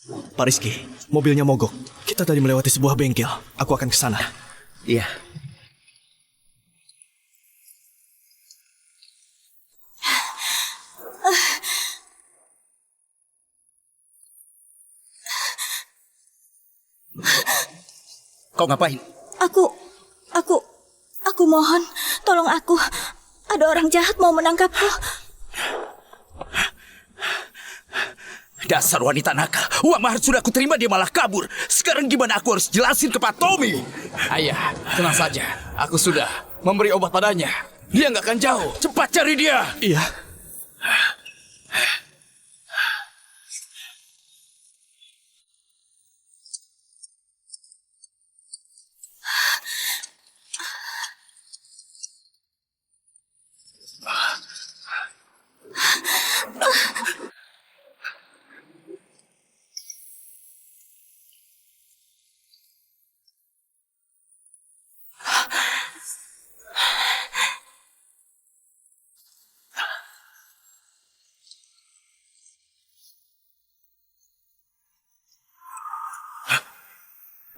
Pak Rizky, mobilnya mogok. Kita tadi melewati sebuah bengkel. Aku akan ke sana. Iya. Kau ngapain? Aku mohon, tolong aku. Ada orang jahat mau menangkapku. Dasar wanita nakal. Uang mahar sudah aku terima, dia malah kabur. Sekarang gimana aku harus jelasin ke Pak Tommy? Ayah, tenang saja. Aku sudah memberi obat padanya. Dia nggak akan jauh. Cepat cari dia. Iya.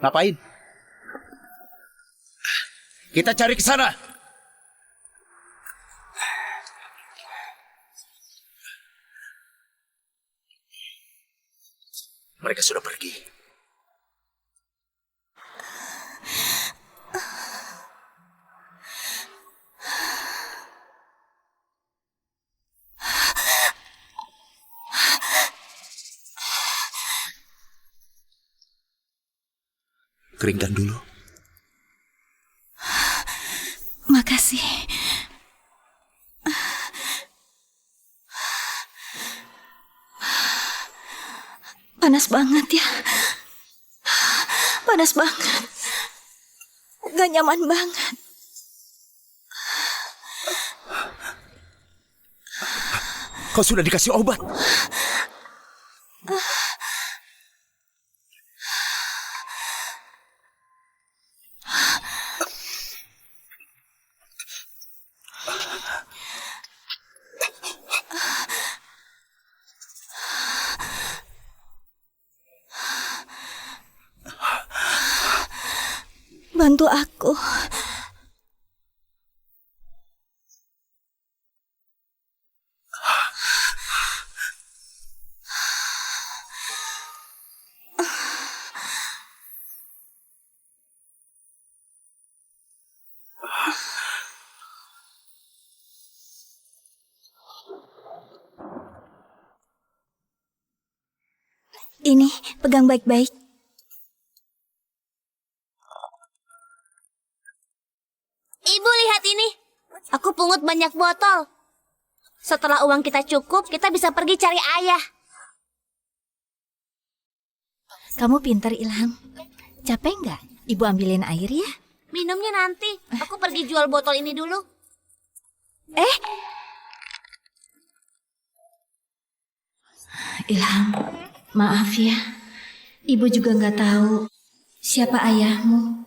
Ngapain? Kita cari ke sana. Mereka sudah pergi. Keringkan dulu. Makasih. Panas banget ya. Panas banget. Gak nyaman banget. Kau sudah dikasih obat. Bantu aku. Ini, pegang baik-baik. Ibu, lihat ini. Aku pungut banyak botol. Setelah uang kita cukup, kita bisa pergi cari ayah. Kamu pintar, Ilham. Capek nggak? Ibu ambilin air ya? Minumnya nanti. Aku pergi jual botol ini dulu. Ilham, maaf ya. Ibu juga nggak tahu siapa ayahmu.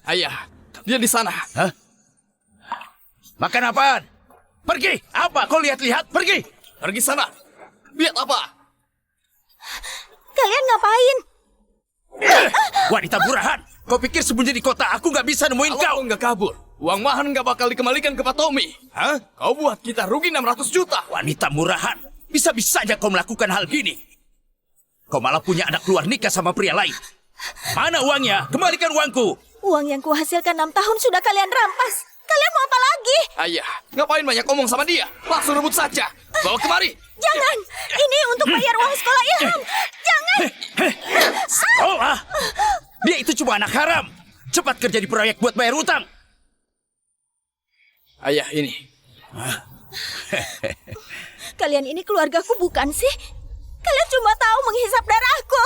Ayah, dia di sana. Hah? Makan apaan? Pergi! Apa? Kau lihat-lihat? Pergi! Pergi sana. Lihat apa? Kalian ngapain? Wanita murahan! Kau pikir sembunyi di kota aku nggak bisa nemuin Kalau kau? kau nggak kabur, uang mahar nggak bakal dikembalikan ke Pak Tommy. Hah? Kau buat kita rugi 600 juta. Wanita murahan! Bisa-bisanya kau melakukan hal gini. Kau malah punya anak luar nikah sama pria lain. Mana uangnya? Kembalikan uangku! Uang yang kuhasilkan 6 tahun sudah kalian rampas. Kalian mau apa lagi? Ayah, ngapain banyak ngomong sama dia? Langsung rebut saja. Bawa kemari. Jangan. Ini untuk bayar uang sekolah Ilham. Jangan. Sekolah? Dia itu cuma anak haram. Cepat kerja di proyek buat bayar utang. Ayah, ini. Kalian ini keluargaku bukan sih? Kalian cuma tahu menghisap darahku.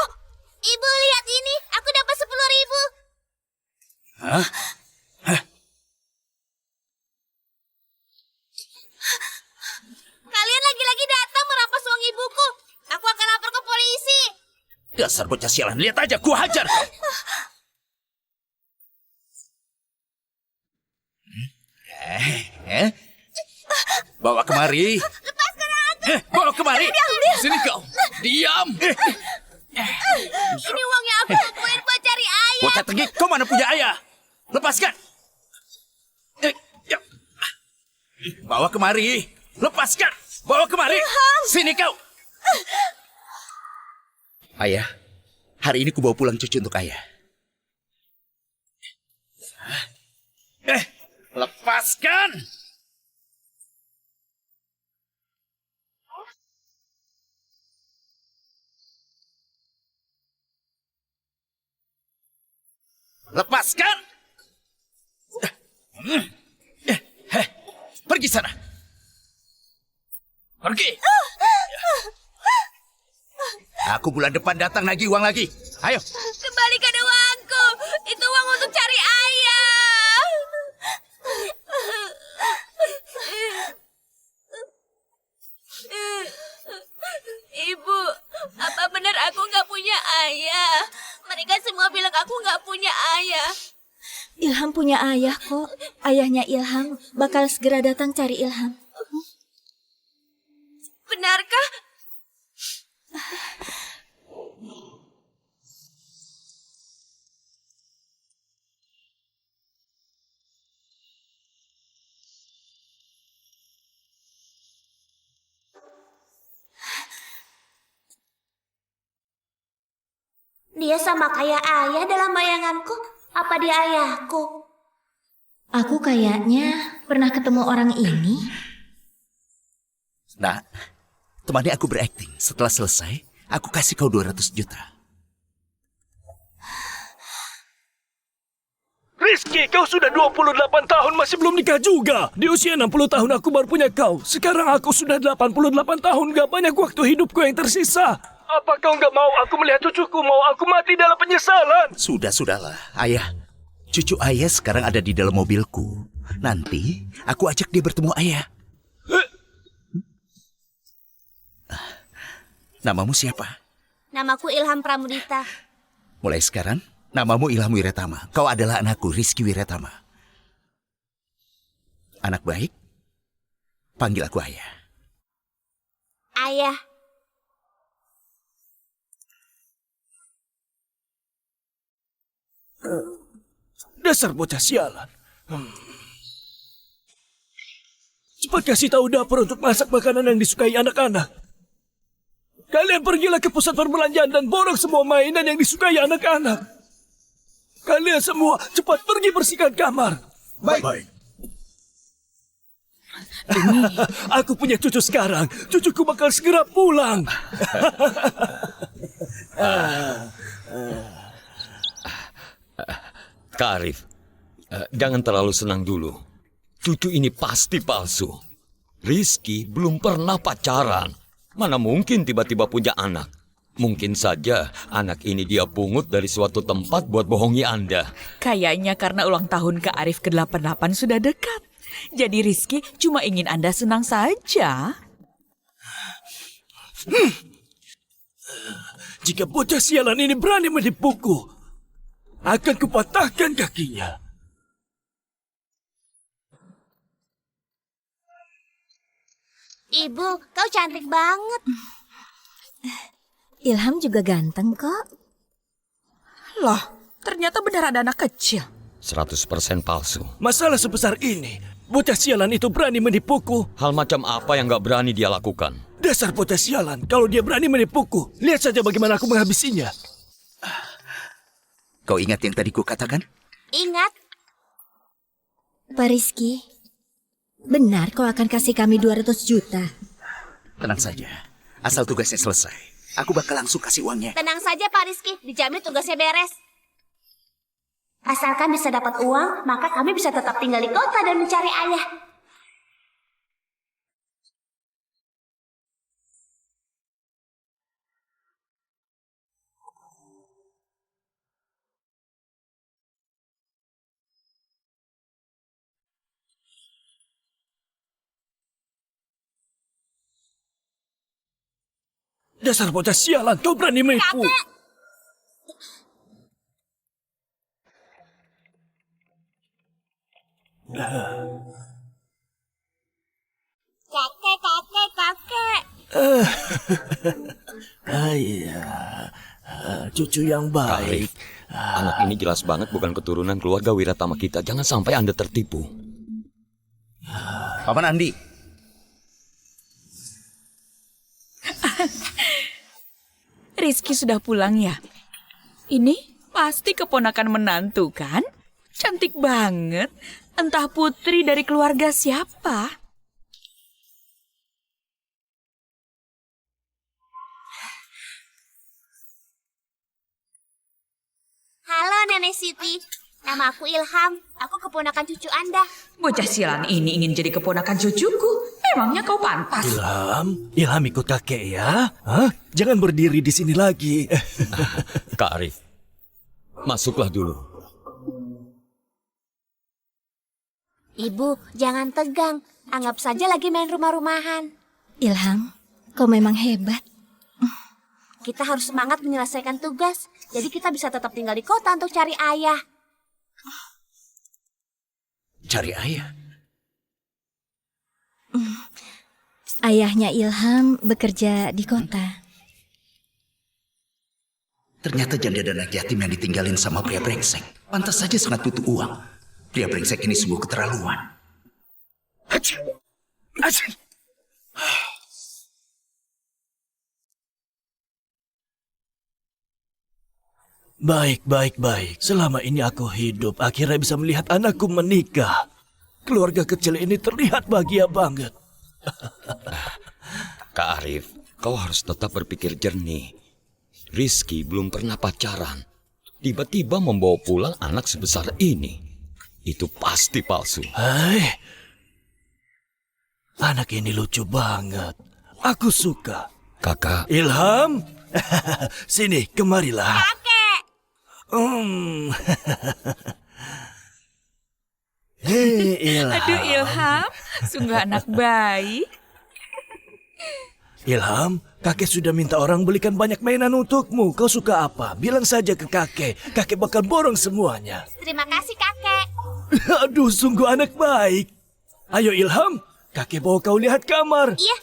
Ibu, lihat ini. Aku dapat 10.000. Hah? Kalian lagi-lagi datang merampas uang ibuku. Aku akan lapor ke polisi. Dasar bocah sialan. Lihat aja, ku hajar. Bawa kemari. Lepaskan kemari. Sini kau. Diam. Ini uang yang aku kumpulin buat cari ayah. Bocah tengik, kau mana punya ayah? Lepaskan. Ya. Bawa kemari. Lepaskan. Bawa kemari. Sini kau. Ayah, hari ini ku bawa pulang cucu untuk ayah. Lepaskan. Lepaskan. Pergi sana. Pergi. Aku bulan depan datang nagih uang lagi. Ayo. Kembalikan uangku. Itu uang untuk cari ayah. Ibu, apa benar aku nggak punya ayah? Mereka semua bilang aku nggak punya ayah. Ilham punya ayah kok. Ayahnya Ilham bakal segera datang cari Ilham. Benarkah? Dia sama kayak ayah dalam bayanganku. Apa dia ayahku? Aku kayaknya pernah ketemu orang ini. Nah, temani aku berakting. Setelah selesai, aku kasih kau 200 juta. Rizky, kau sudah 28 tahun masih belum nikah juga. Di usia 60 tahun aku baru punya kau. Sekarang aku sudah 88 tahun, gak banyak waktu hidupku yang tersisa. Apa kau gak mau aku melihat cucuku, mau aku mati dalam penyesalan? Sudahlah, ayah. Cucu ayah sekarang ada di dalam mobilku. Nanti aku ajak dia bertemu ayah. Namamu siapa? Namaku Ilham Pramudita. Mulai sekarang, namamu Ilham Wiratama. Kau adalah anakku, Rizky Wiratama. Anak baik, panggil aku ayah. Ayah. Dasar bocah sialan. Cepat kasih tahu dapur untuk masak makanan yang disukai anak-anak. Kalian pergilah ke pusat perbelanjaan dan borong semua mainan yang disukai anak-anak. Kalian semua cepat pergi bersihkan kamar. Baik. Aku punya cucu sekarang. Cucuku bakal segera pulang. Kak Arif, jangan terlalu senang dulu. Cucu ini pasti palsu. Rizky belum pernah pacaran. Mana mungkin tiba-tiba punya anak. Mungkin saja anak ini dia pungut dari suatu tempat buat bohongi Anda. Kayaknya karena ulang tahun Kak Arif ke-88 sudah dekat. Jadi Rizky cuma ingin Anda senang saja. Jika bocah sialan ini berani menipuku, akan kupatahkan kakinya. Ibu, kau cantik banget. Ilham juga ganteng kok. Loh, ternyata benar ada anak kecil. 100% palsu. Masalah sebesar ini, bocah sialan itu berani menipuku. Hal macam apa yang gak berani dia lakukan? Dasar bocah sialan, kalau dia berani menipuku, lihat saja bagaimana aku menghabisinya. Kau ingat yang tadi ku katakan? Ingat, Pak Rizky, benar kau akan kasih kami 200 juta. Tenang saja, asal tugasnya selesai. Aku bakal langsung kasih uangnya. tenang saja Pak Rizky. Dijamin tugasnya beres. Asalkan bisa dapat uang, maka kami bisa tetap tinggal di kota dan mencari ayah. Dasar bocah sialan, kau berani menipu. Kakek. Iya, cucu yang baik. Arif, anak ini jelas banget bukan keturunan keluarga Wiratama kita. Jangan sampai Anda tertipu. Paman Andi, Rizky sudah pulang ya? Ini pasti keponakan menantu kan? Cantik banget. Entah putri dari keluarga siapa. Halo Nenek Siti, nama aku Ilham. Aku keponakan cucu Anda. Bocah sialan ini ingin jadi keponakan cucuku. Emangnya kau pantas? Ilham ikut kakek ya. Hah? Jangan berdiri di sini lagi. Kak Arif, masuklah dulu. Ibu, jangan tegang. Anggap saja lagi main rumah-rumahan. Ilham, kau memang hebat. Kita harus semangat menyelesaikan tugas. Jadi kita bisa tetap tinggal di kota untuk cari ayah. cari ayah. Ayahnya Ilham bekerja di kota. Ternyata janda dan anak yatim yang ditinggalin sama pria brengsek. Pantas saja sangat butuh uang. Pria brengsek ini sungguh keterlaluan. Baik. Selama ini aku hidup, akhirnya bisa melihat anakku menikah. Keluarga kecil ini terlihat bahagia banget. Kak Arif, kau harus tetap berpikir jernih. Rizky belum pernah pacaran. Tiba-tiba membawa pulang anak sebesar ini. Itu pasti palsu. Hai, anak ini lucu banget. Aku suka. Kakak, Ilham, sini, kemarilah. Kakek! Hei, Ilham. Aduh Ilham, sungguh anak baik. Ilham, kakek sudah minta orang belikan banyak mainan untukmu. Kau suka apa? Bilang saja ke kakek. Kakek bakal borong semuanya. Terima kasih kakek. Aduh, sungguh anak baik. Ayo Ilham, kakek bawa kau lihat kamar. Iya.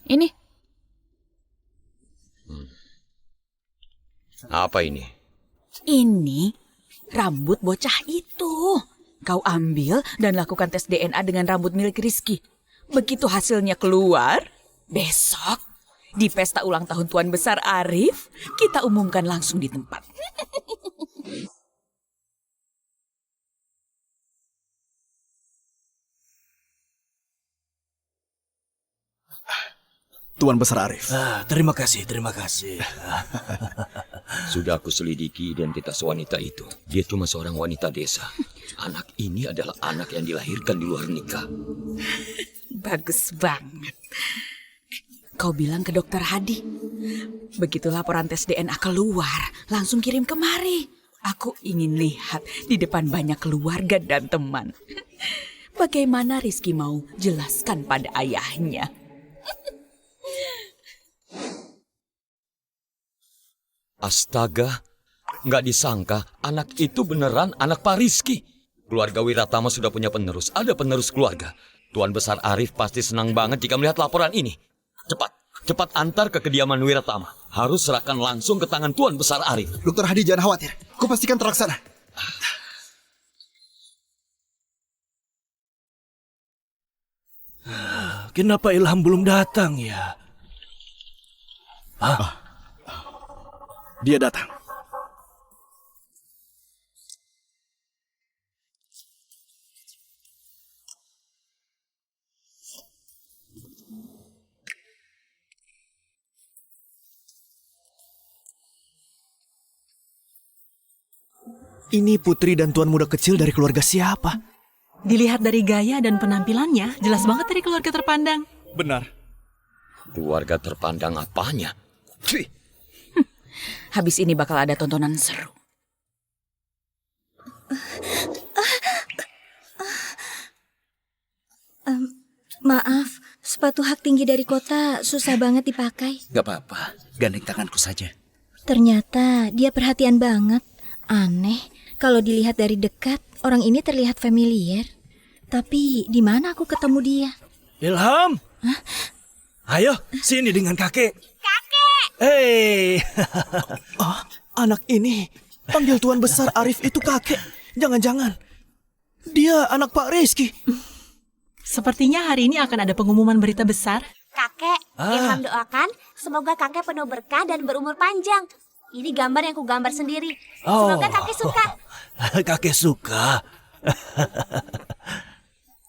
Ini, apa ini? ini rambut bocah itu. Kau ambil dan lakukan tes DNA dengan rambut milik Rizky. Begitu hasilnya keluar, besok di pesta ulang tahun Tuan Besar Arif, kita umumkan langsung di tempat. Tuan Besar Arif. Terima kasih. Sudah aku selidiki identitas wanita itu. Dia cuma seorang wanita desa. Anak ini adalah anak yang dilahirkan di luar nikah. Bagus banget. Kau bilang ke dokter Hadi. Begitu laporan tes DNA keluar, langsung kirim kemari. Aku ingin lihat di depan banyak keluarga dan teman. Bagaimana Rizky mau jelaskan pada ayahnya. Astaga, nggak disangka anak itu beneran anak Pak Rizky. Keluarga Wiratama sudah punya penerus, ada penerus keluarga. Tuan Besar Arif pasti senang banget jika melihat laporan ini. Cepat antar ke kediaman Wiratama. Harus serahkan langsung ke tangan Tuan Besar Arif. Dokter Hadi jangan khawatir. Ku pastikan terlaksana. Kenapa Ilham belum datang ya? Dia datang. Ini putri dan tuan muda kecil dari keluarga siapa? Dilihat dari gaya dan penampilannya, jelas banget dari keluarga terpandang. Benar. Keluarga terpandang apanya? Habis ini bakal ada tontonan seru. Maaf, sepatu hak tinggi dari kota susah banget dipakai. Gak apa-apa, gandeng tanganku saja. Ternyata dia perhatian banget. Aneh, kalau dilihat dari dekat, orang ini terlihat familiar. Tapi di mana aku ketemu dia? Ilham. Hah? Ayo, sini dengan kakek. Kakek! Hei. Anak ini panggil Tuan Besar Arif itu kakek. Jangan-jangan dia anak Pak Rizky. Sepertinya hari ini akan ada pengumuman berita besar. Kakek, Ilham doakan semoga kakek penuh berkah dan berumur panjang. Ini gambar yang ku gambar sendiri. Semoga kakek suka. Kakek suka.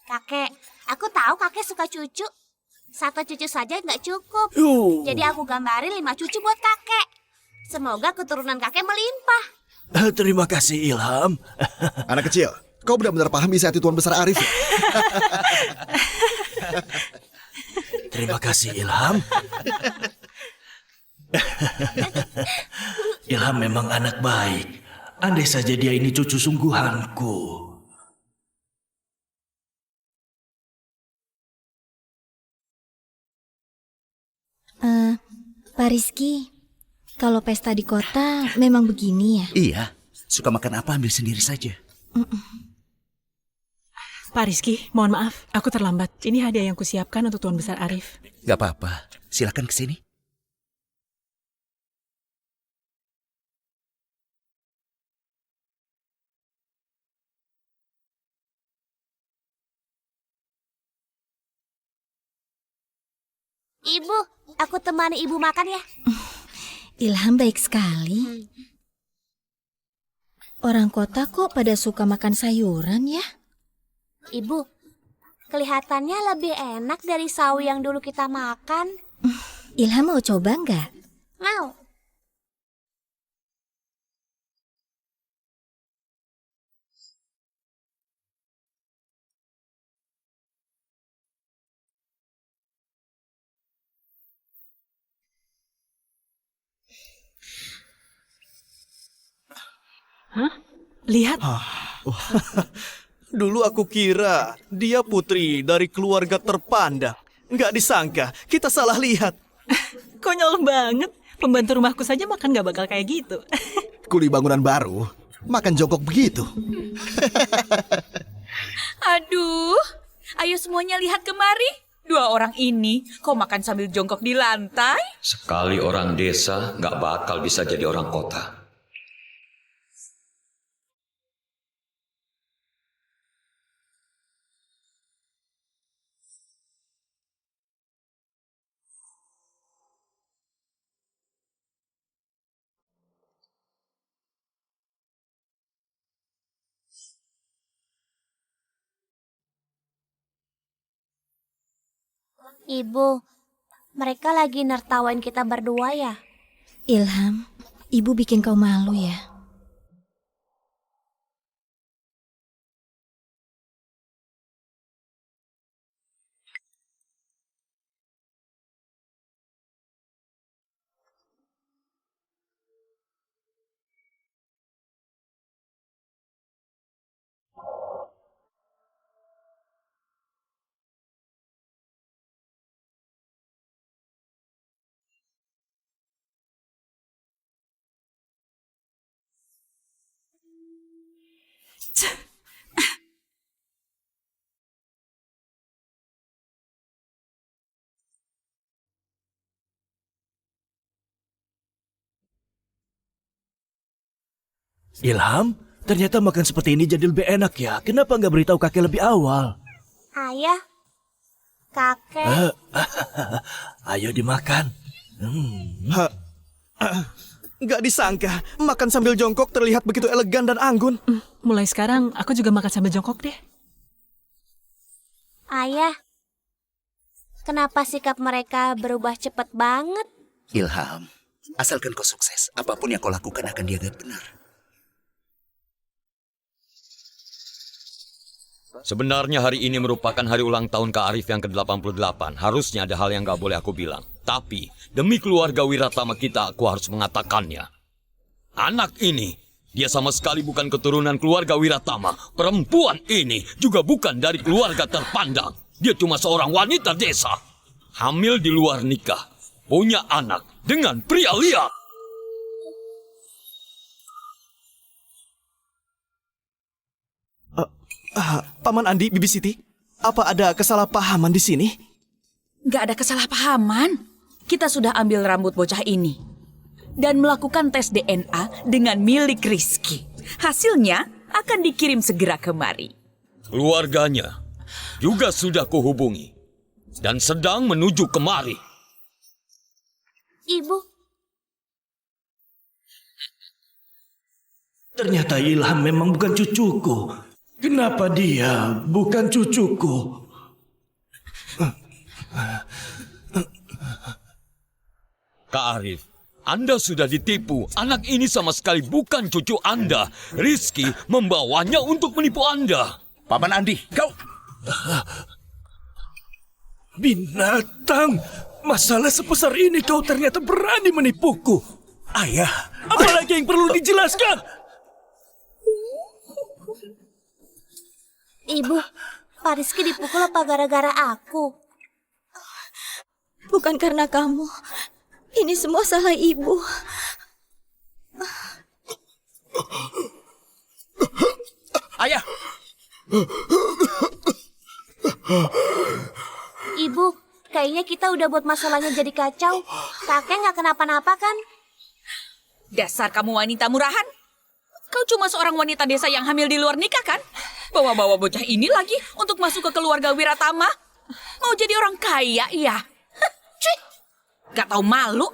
Kakek, aku tahu kakek suka cucu. 1 cucu saja nggak cukup. Jadi aku gambarin 5 cucu buat kakek. Semoga keturunan kakek melimpah. Terima kasih Ilham. Anak kecil, kau benar-benar paham isi hati Tuan Besar Arif. Terima kasih Ilham. Ilham memang anak baik. Andai saja dia ini cucu sungguhanku. Pak Rizky, kalau pesta di kota memang begini ya? Iya, suka makan apa ambil sendiri saja. Pak Rizky, mohon maaf, aku terlambat. Ini hadiah yang kusiapkan untuk Tuan Besar Arif. Gak apa-apa, silakan kesini. Ibu, aku temani ibu makan ya. Ilham baik sekali. Orang kota kok pada suka makan sayuran ya? Ibu, kelihatannya lebih enak dari sawi yang dulu kita makan. Ilham mau coba nggak? Mau. Hah? Lihat. Dulu aku kira dia putri dari keluarga terpandang. Nggak disangka, kita salah lihat. Konyol banget. Pembantu rumahku saja makan gak bakal kayak gitu. Kuli bangunan baru, makan jongkok begitu. Aduh, ayo semuanya lihat kemari. 2 orang ini kok makan sambil jongkok di lantai? Sekali orang desa nggak bakal bisa jadi orang kota. Ibu, mereka lagi nertawain kita berdua ya? Ilham, ibu bikin kau malu ya? Ilham, ternyata makan seperti ini jadi lebih enak ya. Kenapa nggak beritahu kakek lebih awal? Ayah, kakek. Ayo dimakan. Nggak disangka, makan sambil jongkok terlihat begitu elegan dan anggun. Mulai sekarang aku juga makan sambil jongkok deh. Ayah, kenapa sikap mereka berubah cepat banget? Ilham, asalkan kau sukses, apapun yang kau lakukan akan dianggap benar. Sebenarnya hari ini merupakan hari ulang tahun Kak Arif yang ke-88. Harusnya ada hal yang gak boleh aku bilang. Tapi, demi keluarga Wiratama kita, aku harus mengatakannya. Anak ini, dia sama sekali bukan keturunan keluarga Wiratama. Perempuan ini juga bukan dari keluarga terpandang. Dia cuma seorang wanita desa. Hamil di luar nikah. Punya anak dengan pria liar. Paman Andi, Bibi Siti, apa ada kesalahpahaman di sini? Nggak ada kesalahpahaman. Kita sudah ambil rambut bocah ini dan melakukan tes DNA dengan milik Rizky. Hasilnya akan dikirim segera kemari. Keluarganya juga sudah kuhubungi dan sedang menuju kemari. Ibu, Ternyata Ilham memang bukan cucuku. Kenapa dia bukan cucuku? Kak Arif, Anda sudah ditipu. Anak ini sama sekali bukan cucu Anda. Rizky membawanya untuk menipu Anda. Paman Andi, kau... Binatang! Masalah sebesar ini kau ternyata berani menipuku. Ayah, apalagi yang perlu dijelaskan? Ibu, Pak Rizky dipukul apa gara-gara aku? Bukan karena kamu. Ini semua salah ibu. Ayah! Ibu, kayaknya kita udah buat masalahnya jadi kacau. Kakek nggak kenapa-napa kan? Dasar kamu wanita murahan. Kau cuma seorang wanita desa yang hamil di luar nikah kan? Bawa-bawa bocah ini lagi untuk masuk ke keluarga Wiratama. Mau jadi orang kaya, iya. Cih, gak tahu malu.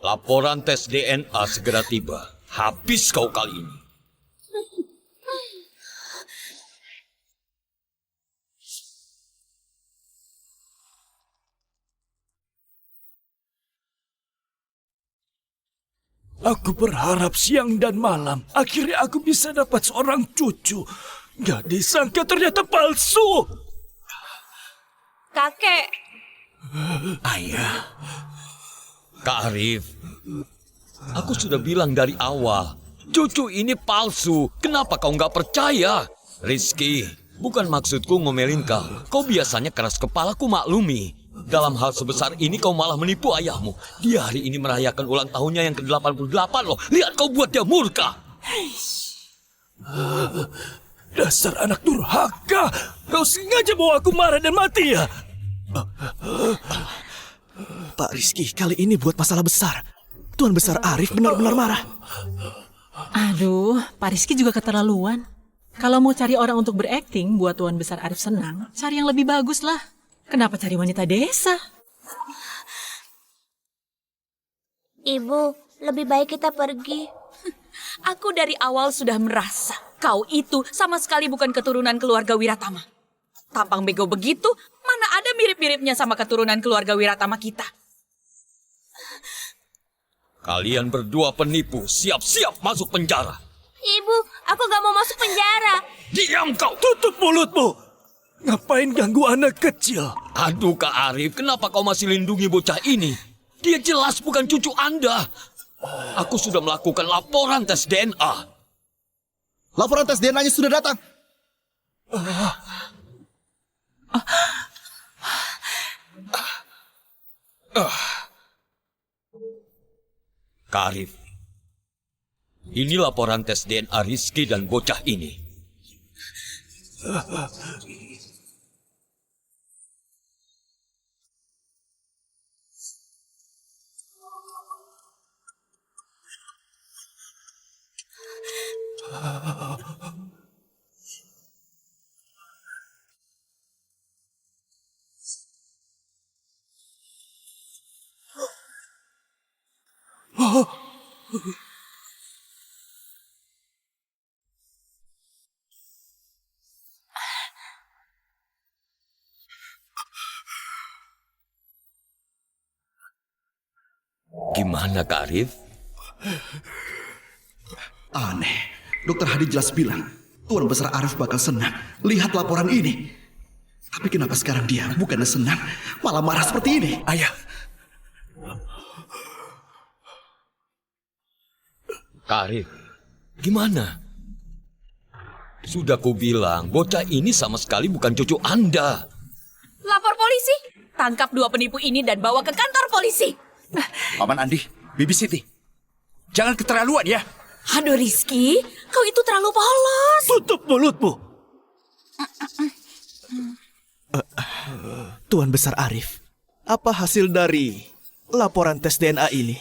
Laporan tes DNA segera tiba. Habis kau kali ini. Aku berharap siang dan malam akhirnya aku bisa dapat seorang cucu. Gak disangka ternyata palsu. Kakek, Ayah, Kak Arif, aku sudah bilang dari awal, cucu ini palsu. Kenapa kau nggak percaya? Rizky, bukan maksudku ngomelin kau. Kau biasanya keras kepala, ku maklumi. Dalam hal sebesar ini kau malah menipu ayahmu. Dia hari ini merayakan ulang tahunnya yang ke-88 loh. Lihat kau buat dia murka. dasar anak durhaka. Kau sengaja bawa aku marah dan mati ya? Pak Rizky, kali ini buat masalah besar. Tuan Besar Arif benar-benar marah. Aduh, Pak Rizky juga keterlaluan. Kalau mau cari orang untuk berakting buat Tuan Besar Arif senang, cari yang lebih bagus lah. Kenapa cari wanita desa? Ibu, lebih baik kita pergi. Aku dari awal sudah merasa kau itu sama sekali bukan keturunan keluarga Wiratama. Tampang bego begitu, mana ada mirip-miripnya sama keturunan keluarga Wiratama kita. Kalian berdua penipu, siap-siap masuk penjara. Ibu, aku gak mau masuk penjara. Diam kau! Tutup mulutmu. Ngapain ganggu anak kecil? Aduh Kak Arif, kenapa kau masih lindungi bocah ini? Dia jelas bukan cucu Anda. Aku sudah melakukan laporan tes DNA. Laporan tes DNA-nya sudah datang. Kak Arif, ini laporan tes DNA Rizky dan bocah ini. Gimana Kak Arif? Aneh. Dokter Hadi jelas bilang, Tuan Besar Arif bakal senang lihat laporan ini. Tapi kenapa sekarang dia bukannya senang, malah marah seperti ini? Ayah, Kak Arif, gimana? Sudah ku bilang, bocah ini sama sekali bukan cucu Anda. Lapor polisi, tangkap dua penipu ini dan bawa ke kantor polisi. Paman Andi, Bibi Siti, jangan keterlaluan ya. Aduh Rizky, kau itu terlalu polos. Tutup mulutmu. Tuan Besar Arif, apa hasil dari laporan tes DNA ini?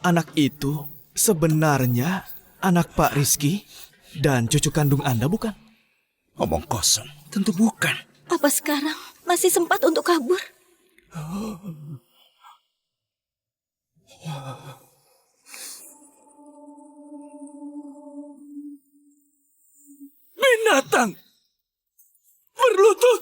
Anak itu sebenarnya anak Pak Rizky dan cucu kandung Anda, bukan? Omong kosong, tentu bukan. Apa sekarang masih sempat untuk kabur? Binatang berlutut.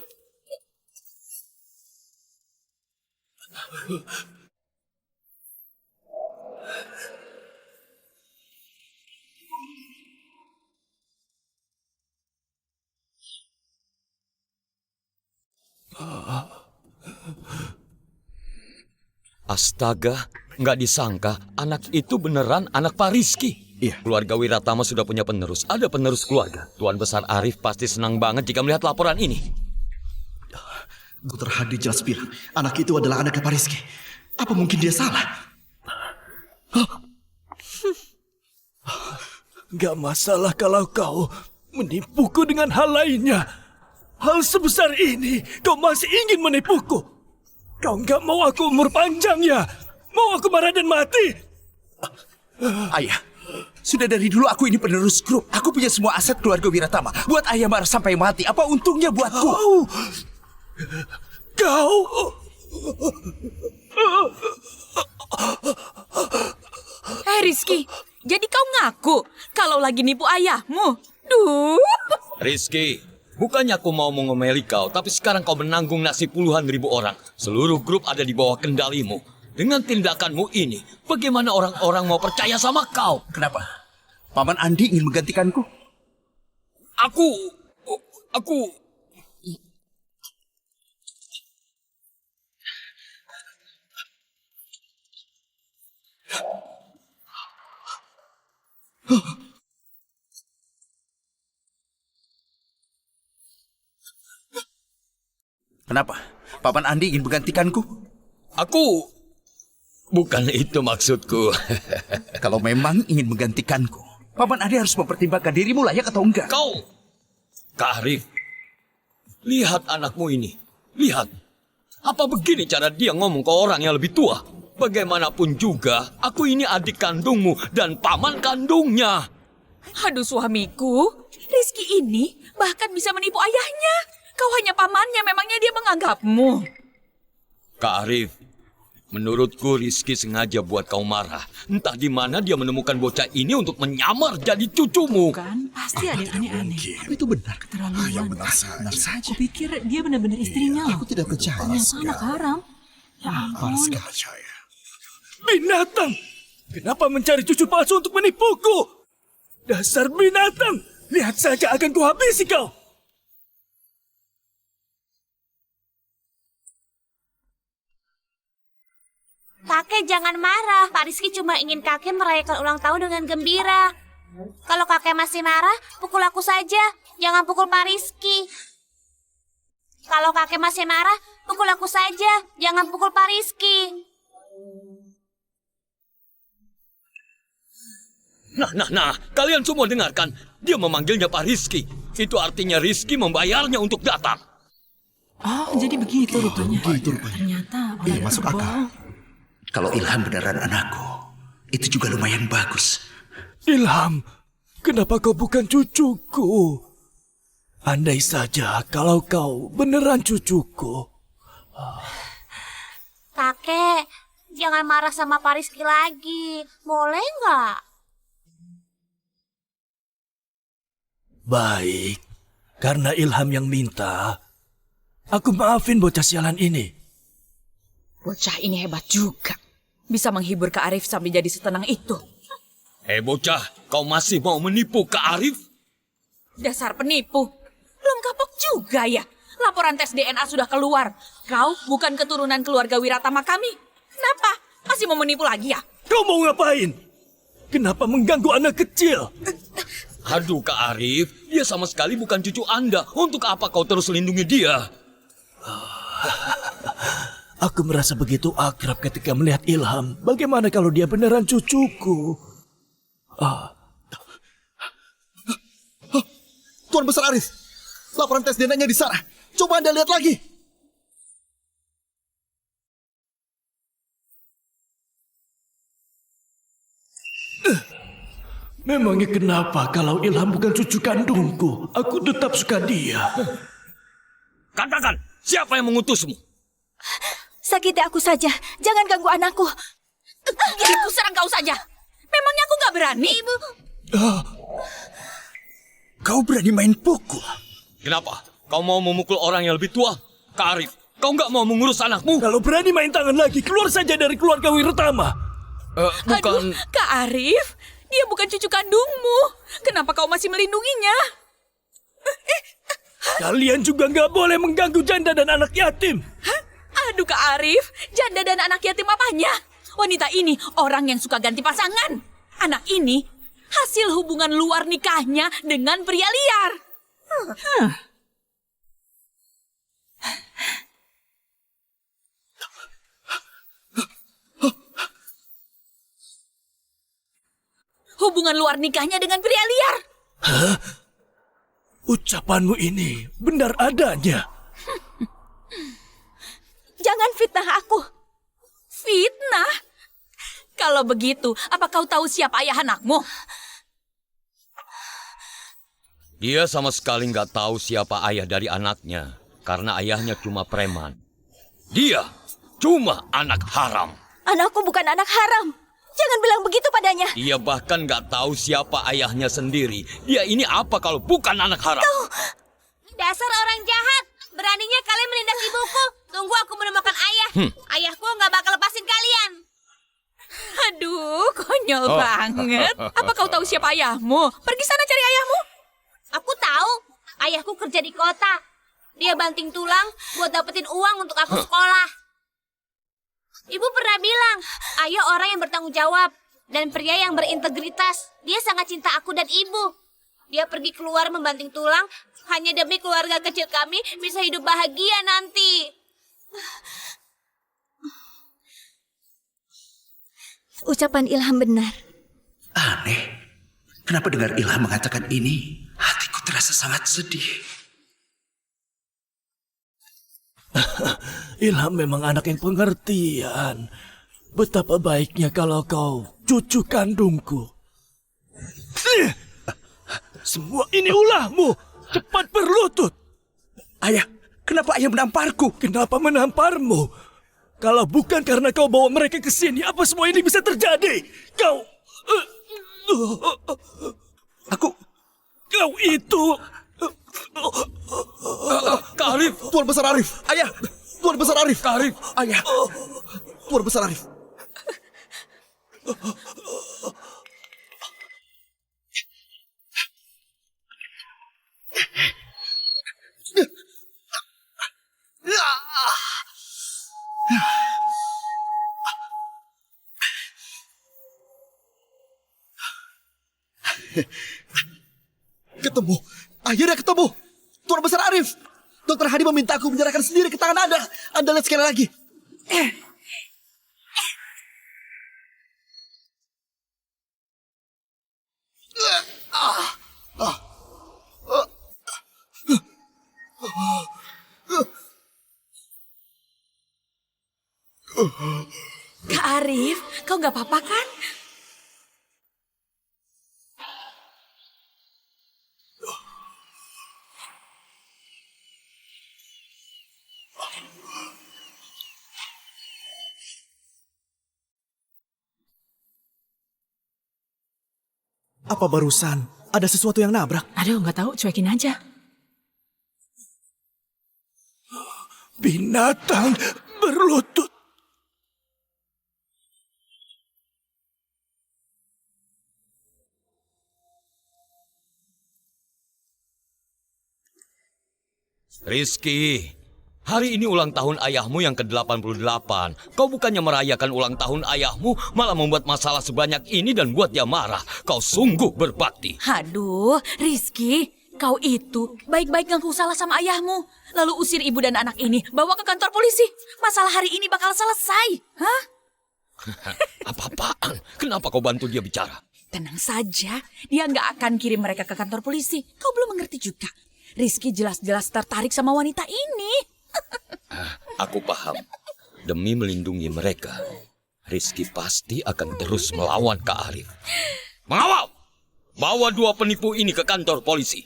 Astaga, nggak disangka anak itu beneran anak Pak Rizky. Iya. Keluarga Wiratama sudah punya penerus. Ada penerus keluarga. Tuan Besar Arif pasti senang banget jika melihat laporan ini. Dr. Hadi jelas bilang anak itu adalah anaknya Pak Rizky. Apa mungkin dia salah? Gak masalah kalau kau menipuku dengan hal lainnya. Hal sebesar ini kau masih ingin menipuku. Kau gak mau aku umur panjang ya? Mau aku marah dan mati? Ayah, sudah dari dulu aku ini penerus grup. Aku punya semua aset keluarga Wiratama. Buat ayah marah sampai mati, apa untungnya buatku? Kau... Rizky, jadi kau ngaku kalau lagi nipu ayahmu? Duh. Rizky, bukannya aku mau mengomeli kau, tapi sekarang kau menanggung nasib puluhan ribu orang. Seluruh grup ada di bawah kendalimu. Dengan tindakanmu ini, bagaimana orang-orang mau percaya sama kau? Kenapa? Paman Andi ingin menggantikanku? Aku... Kenapa? Paman Andi ingin menggantikanku? Bukan itu maksudku. Kalau memang ingin menggantikanku, Paman Andi harus mempertimbangkan dirimu layak atau enggak. Kak Arif, lihat anakmu ini. Lihat. Apa begini cara dia ngomong ke orang yang lebih tua? Bagaimanapun juga, aku ini adik kandungmu dan paman kandungnya. Aduh suamiku, Rizky ini bahkan bisa menipu ayahnya. Kau hanya pamannya, memangnya dia menganggapmu? Kak Arif, menurutku Rizky sengaja buat kau marah. Entah di mana dia menemukan bocah ini untuk menyamar jadi cucumu. Kan, pasti ada yang aneh-aneh. Tapi itu benar. Keterlaluan. Benar saja. Aku pikir dia benar-benar istrinya loh. Aku tidak percaya. Ternyata anak haram. Ya ampun. Binatang! Kenapa mencari cucu palsu untuk menipuku? Dasar binatang! Lihat saja akan kuhabisi kau! Kakek jangan marah. Pak Rizky cuma ingin kakek merayakan ulang tahun dengan gembira. Kalau kakek masih marah, pukul aku saja. Jangan pukul Pak Rizky. Kalau kakek masih marah, pukul aku saja. Jangan pukul Pak Rizky. Nah, kalian semua dengarkan. Dia memanggilnya Pak Rizky. Itu artinya Rizky membayarnya untuk datang. Oh, jadi begitu rupanya. Ternyata orang masuk akal. bohong. Kalau Ilham beneran anakku, itu juga lumayan bagus. Ilham, kenapa kau bukan cucuku? Andai saja kalau kau beneran cucuku. Kakek, jangan marah sama Pak Rizky lagi. Boleh nggak? Baik, karena Ilham yang minta, aku maafin bocah sialan ini. Bocah ini hebat juga. Bisa menghibur Kak Arif sampai jadi setenang itu. Bocah, kau masih mau menipu Kak Arif? Dasar penipu. Belum kapok juga ya. Laporan tes DNA sudah keluar. Kau bukan keturunan keluarga Wiratama kami. Kenapa? Masih mau menipu lagi ya? Kau mau ngapain? Kenapa mengganggu anak kecil? Aduh Kak Arif, dia sama sekali bukan cucu Anda. Untuk apa kau terus lindungi dia? Aku merasa begitu akrab ketika melihat Ilham. Bagaimana kalau dia beneran cucuku? Tuan Besar Arif, laporan tes DNA-nya di sana. Coba Anda lihat lagi. Memangnya kenapa kalau Ilham bukan cucu kandungku? Aku tetap suka dia. Katakan, siapa yang mengutusmu? Sakiti aku saja, jangan ganggu anakku. Aku serang kau saja. Memangnya aku nggak berani? Ibu, Kau berani main pukul? Kenapa? Kau mau memukul orang yang lebih tua? Kak Arif, kau nggak mau mengurus anakmu? Kalau berani main tangan lagi, keluar saja dari keluarga Wiratama. Bukan... Aduh, Kak Arif, dia bukan cucu kandungmu. Kenapa kau masih melindunginya? Kalian juga nggak boleh mengganggu janda dan anak yatim. Aduh Kak Arif, janda dan anak yatim apanya? Wanita ini orang yang suka ganti pasangan. Anak ini hasil hubungan luar nikahnya dengan pria liar. Hubungan luar nikahnya dengan pria liar. Ucapanmu ini benar adanya. Jangan fitnah aku. Fitnah? Kalau begitu, apa kau tahu siapa ayah anakmu? Dia sama sekali nggak tahu siapa ayah dari anaknya. Karena ayahnya cuma preman. Dia cuma anak haram. Anakku bukan anak haram. Jangan bilang begitu padanya. Dia bahkan nggak tahu siapa ayahnya sendiri. Dia ini apa kalau bukan anak haram? dasar orang jahat. Beraninya kalian menindas ibuku. Tunggu aku menemukan ayah. Ayahku nggak bakal lepasin kalian. Aduh, konyol banget. Apa kau tahu siapa ayahmu? Pergi sana cari ayahmu. Aku tahu. Ayahku kerja di kota. Dia banting tulang buat dapetin uang untuk aku sekolah. Ibu pernah bilang, ayah orang yang bertanggung jawab dan pria yang berintegritas. Dia sangat cinta aku dan ibu. Dia pergi keluar membanting tulang hanya demi keluarga kecil kami bisa hidup bahagia nanti. Ucapan Ilham benar. Aneh. Kenapa dengar Ilham mengatakan ini, hatiku terasa sangat sedih. Ilham memang anak yang pengertian. Betapa baiknya kalau kau cucu kandungku. Semua ini ulahmu. Cepat berlutut. Ayah, kenapa ayah menamparku? Kenapa menamparmu? Kalau bukan karena kau bawa mereka ke sini, apa semua ini bisa terjadi? Kau itu... Kak Arif! Tuan Besar Arif! Ayah! Tuan Besar Arif! Kak Arif! Ayah! Tuan Besar Arif! Ketemu! Akhirnya ketemu! Tuan Besar Arif! Dokter Hadi memintaku menyerahkan sendiri ke tangan Anda. Anda lihat sekali lagi. Kak Arif, kau nggak apa-apa kan? Apa barusan ada sesuatu yang nabrak? Aduh, nggak tahu, cuekin aja. Binatang berlutut. Rizky, hari ini ulang tahun ayahmu yang ke-88. Kau bukannya merayakan ulang tahun ayahmu, malah membuat masalah sebanyak ini dan buat dia marah. Kau sungguh berbakti. Aduh, Rizky, kau itu baik-baik ngaku salah sama ayahmu. Lalu usir ibu dan anak ini, bawa ke kantor polisi. Masalah hari ini bakal selesai. Hah? Apa-apaan? Kenapa kau bantu dia bicara? Tenang saja, dia nggak akan kirim mereka ke kantor polisi. Kau belum mengerti juga. Rizky jelas-jelas tertarik sama wanita ini. Aku paham. Demi melindungi mereka, Rizky pasti akan terus melawan Kak Arif. Mengawal! Bawa 2 penipu ini ke kantor polisi.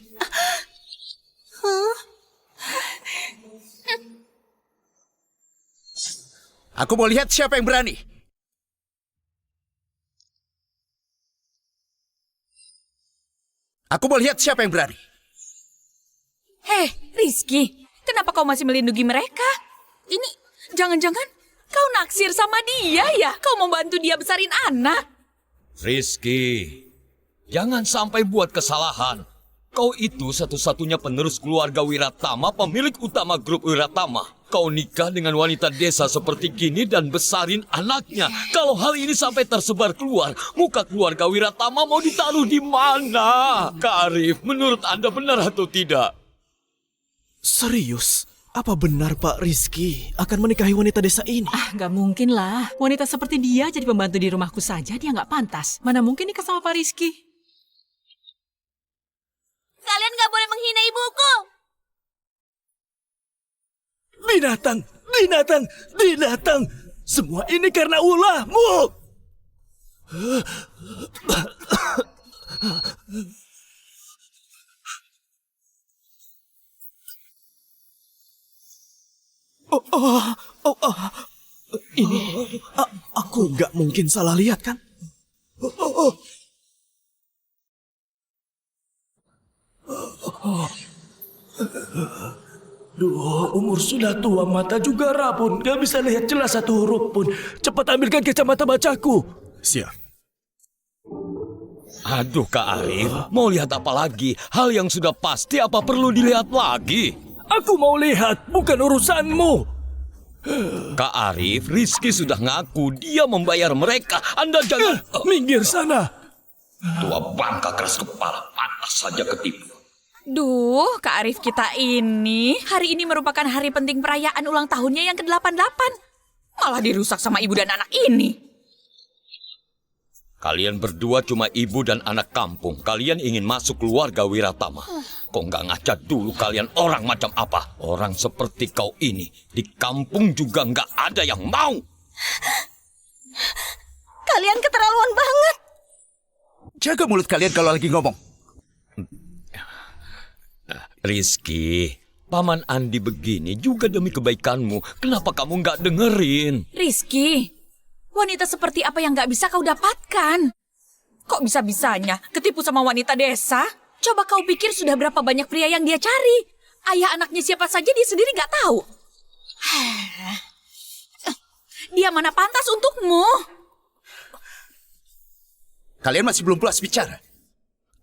Aku mau lihat siapa yang berani. Aku mau lihat siapa yang berani. Hei, Rizky, kenapa kau masih melindungi mereka? Ini, jangan-jangan kau naksir sama dia ya? Kau mau bantu dia besarin anak? Rizky, jangan sampai buat kesalahan. Kau itu satu-satunya penerus keluarga Wiratama, pemilik utama grup Wiratama. Kau nikah dengan wanita desa seperti gini dan besarin anaknya. Kalau hal ini sampai tersebar keluar, muka keluarga Wiratama mau ditaruh di mana? Kak Arif, menurut Anda benar atau tidak? Serius? Apa benar Pak Rizky akan menikahi wanita desa ini? Gak mungkin lah. Wanita seperti dia jadi pembantu di rumahku saja, dia gak pantas. Mana mungkin nikah sama Pak Rizky? Kalian gak boleh menghina ibuku. Binatang, binatang, binatang. Semua ini karena ulahmu. Ini, aku nggak mungkin salah lihat kan? Duh, umur sudah tua, mata juga rabun. Gak bisa lihat jelas satu huruf pun. Cepat ambilkan kacamata bacaku. Siap. Aduh Kak Arif, mau lihat apa lagi? Hal yang sudah pasti apa perlu dilihat lagi? Aku mau lihat, bukan urusanmu. Kak Arif, Rizky sudah ngaku dia membayar mereka. Anda jangan... Minggir sana. Tua bangka keras kepala, pantas saja ketipu. Duh, Kak Arif kita ini, hari ini merupakan hari penting perayaan ulang tahunnya yang ke-88. Malah dirusak sama ibu dan anak ini. Kalian berdua cuma ibu dan anak kampung. Kalian ingin masuk keluarga Wiratama. Kok nggak ngaca dulu kalian orang macam apa? Orang seperti kau ini, di kampung juga nggak ada yang mau. Kalian keterlaluan banget. Jaga mulut kalian kalau lagi ngomong. Rizky, Paman Andi begini juga demi kebaikanmu. Kenapa kamu nggak dengerin? Rizky, wanita seperti apa yang nggak bisa kau dapatkan? Kok bisa-bisanya ketipu sama wanita desa? Coba kau pikir sudah berapa banyak pria yang dia cari. Ayah anaknya siapa saja dia sendiri nggak tahu. Dia mana pantas untukmu? Kalian masih belum puas bicara.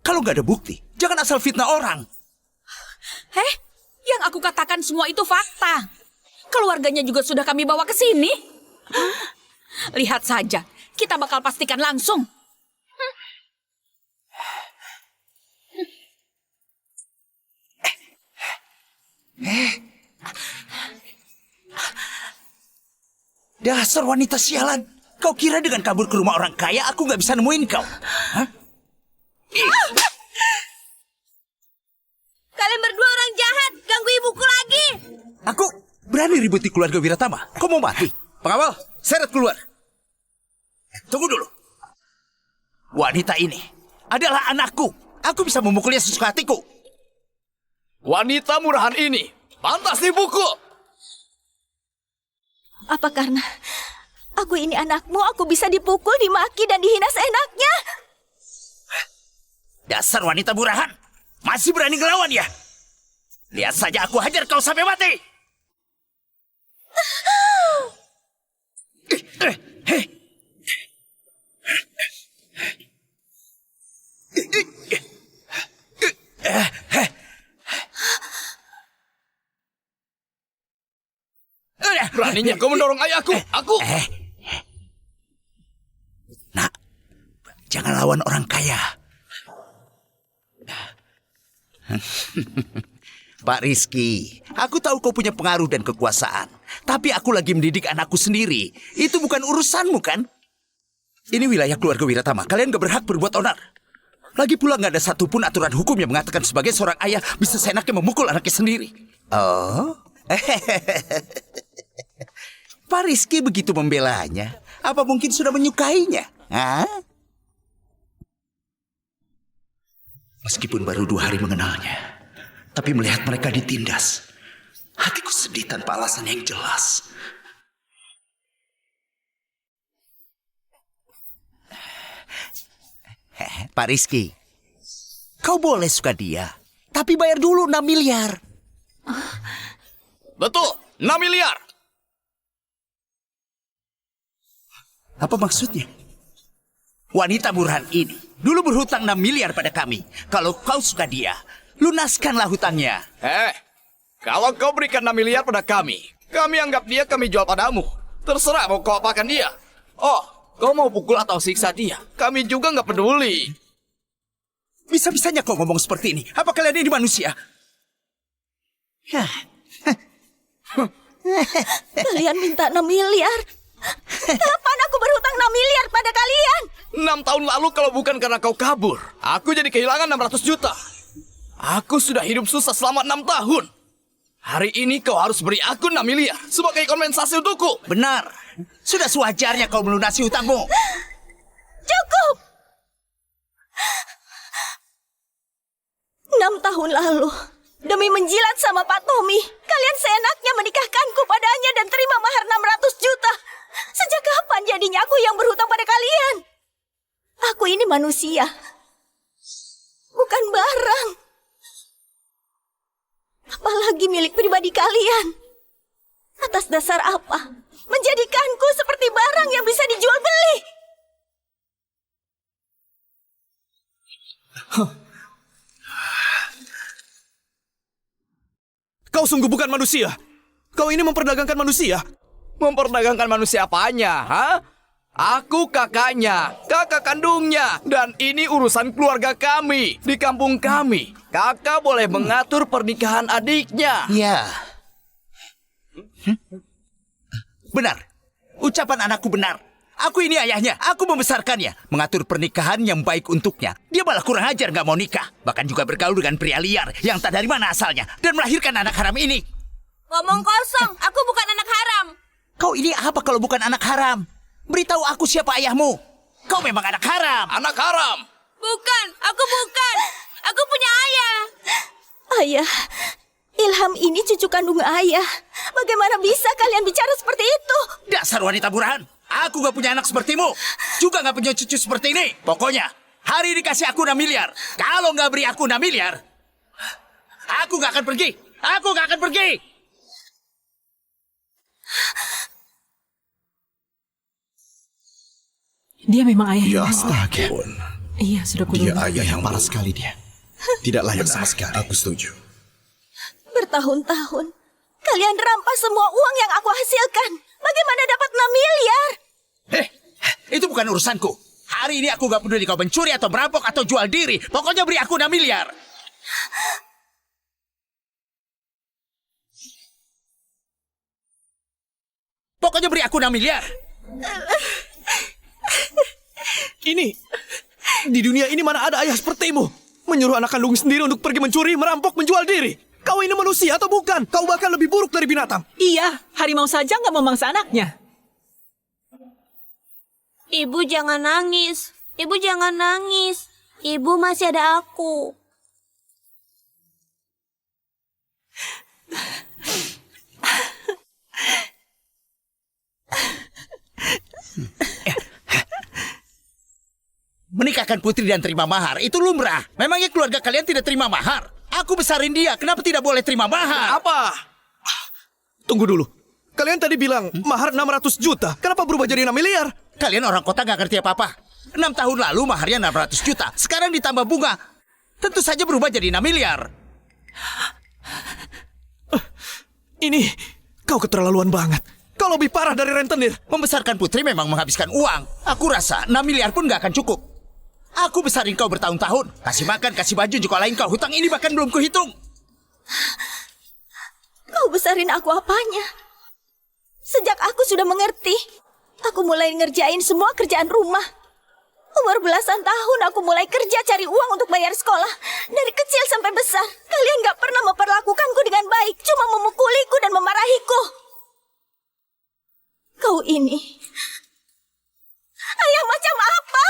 Kalau nggak ada bukti, jangan asal fitnah orang. Yang aku katakan semua itu fakta. Keluarganya juga sudah kami bawa ke sini. Lihat saja, kita bakal pastikan langsung. Dasar wanita sialan. Kau kira dengan kabur ke rumah orang kaya aku nggak bisa nemuin kau? Hah? Kalian berdua orang jahat, ganggu ibuku lagi. Aku berani ribut di keluarga Wiratama. Kau mau mati? Pengawal, seret keluar. Tunggu dulu. Wanita ini adalah anakku. Aku bisa memukulnya sesuka hatiku. Wanita murahan ini pantas dipukul. Apa karena aku ini anakmu, aku bisa dipukul, dimaki, dan dihina seenaknya? Dasar wanita murahan. Masih berani ngelawan ya? Lihat saja aku hajar kau sampai mati. Beraninya kau mendorong ayahku. Aku. Nak, jangan lawan orang kaya. Pak Rizky, aku tahu kau punya pengaruh dan kekuasaan. Tapi aku lagi mendidik anakku sendiri. Itu bukan urusanmu kan? Ini wilayah keluarga Wiratama. Kalian gak berhak berbuat onar. Lagi pula gak ada satupun aturan hukum yang mengatakan sebagai seorang ayah bisa seenaknya memukul anaknya sendiri. Oh, Pak Rizky begitu membelanya. Apa mungkin sudah menyukainya? Hah? Meskipun baru 2 hari mengenalnya, tapi melihat mereka ditindas, hatiku sedih tanpa alasan yang jelas. Pak Rizky, kau boleh suka dia, tapi bayar dulu 6 miliar. Betul, 6 miliar. Apa maksudnya? Wanita murahan ini dulu berhutang 6 miliar pada kami. Kalau kau suka dia, lunaskanlah hutangnya. Kalau kau berikan 6 miliar pada kami anggap dia kami jual padamu. Terserah mau kau apakan dia. Oh, kau mau pukul atau siksa dia, kami juga nggak peduli. Bisa-bisanya kau ngomong seperti ini. Apa kalian ini manusia? Kalian minta 6 miliar. Kapan aku berhutang 6 miliar pada kalian? 6 tahun lalu kalau bukan karena kau kabur, aku jadi kehilangan 600 juta. Aku sudah hidup susah selama 6 tahun. Hari ini kau harus beri aku 6 miliar sebagai kompensasi untukku. Benar. Sudah sewajarnya kau melunasi hutangmu. Cukup. 6 tahun lalu, demi menjilat sama Pak Tommy, kalian seenaknya menikahkanku padanya dan terima mahar 600 juta. Sejak kapan jadinya aku yang berhutang pada kalian? Aku ini manusia, bukan barang. Apalagi milik pribadi kalian. Atas dasar apa menjadikanku seperti barang yang bisa dijual beli? Kau sungguh bukan manusia. Kau ini memperdagangkan manusia. Memperdagangkan manusia apanya, ha? Aku kakaknya, kakak kandungnya, dan ini urusan keluarga kami. Di kampung kami, kakak boleh mengatur pernikahan adiknya. Ya. Benar. Ucapan anakku benar. Aku ini ayahnya. Aku membesarkannya. Mengatur pernikahan yang baik untuknya. Dia malah kurang ajar gak mau nikah. Bahkan juga bergaul dengan pria liar yang tak dari mana asalnya. Dan melahirkan anak haram ini. Ngomong kosong, aku bukan anak haram. Kau ini apa kalau bukan anak haram? Beritahu aku siapa ayahmu. Kau memang anak haram. Anak haram. Bukan, aku bukan. Aku punya ayah. Ayah, Ilham ini cucu kandung ayah. Bagaimana bisa kalian bicara seperti itu? Dasar wanita murahan. Aku gak punya anak sepertimu. Juga gak punya cucu seperti ini. Pokoknya, hari ini kasih aku 6 miliar. Kalau gak beri aku 6 miliar, aku gak akan pergi. Aku gak akan pergi. Dia memang ayah Ya yang astaga. Iya, sudah Dia kuduga. ayah yang parah sekali dia. Tidak layak sama sekali. Aku setuju. Bertahun-tahun, kalian rampas semua uang yang aku hasilkan. Bagaimana dapat 6 miliar? Itu bukan urusanku. Hari ini aku gak peduli kau mencuri atau merampok atau jual diri. Pokoknya beri aku 6 miliar. Pokoknya beri aku 6 miliar. Ini, di dunia ini mana ada ayah sepertimu? Menyuruh anak kandung sendiri untuk pergi mencuri, merampok, menjual diri. Kau ini manusia atau bukan? Kau bahkan lebih buruk dari binatang. Iya, harimau saja nggak memangsa anaknya. Ibu jangan nangis. Ibu jangan nangis. Ibu masih ada aku. Menikahkan putri dan terima mahar, itu lumrah. Memangnya keluarga kalian tidak terima mahar? Aku besarin dia, kenapa tidak boleh terima mahar? Apa? Tunggu dulu. Kalian tadi bilang mahar 600 juta. Kenapa berubah jadi 6 miliar? Kalian orang kota gak ngerti apa-apa. 6 tahun lalu maharnya 600 juta. Sekarang ditambah bunga. Tentu saja berubah jadi 6 miliar. Ini, kau keterlaluan banget. Kau lebih parah dari rentenir. Membesarkan putri memang menghabiskan uang. Aku rasa 6 miliar pun gak akan cukup. Aku besarin kau bertahun-tahun. Kasih makan, kasih baju, juga lain kau. Hutang ini bahkan belum kuhitung. Kau besarin aku apanya? Sejak aku sudah mengerti, Aku mulai ngerjain semua kerjaan rumah. Umur belasan tahun aku mulai kerja cari uang untuk bayar sekolah. Dari kecil sampai besar, kalian gak pernah memperlakukanku dengan baik, cuma memukuliku dan memarahiku. Kau ini ayah macam apa?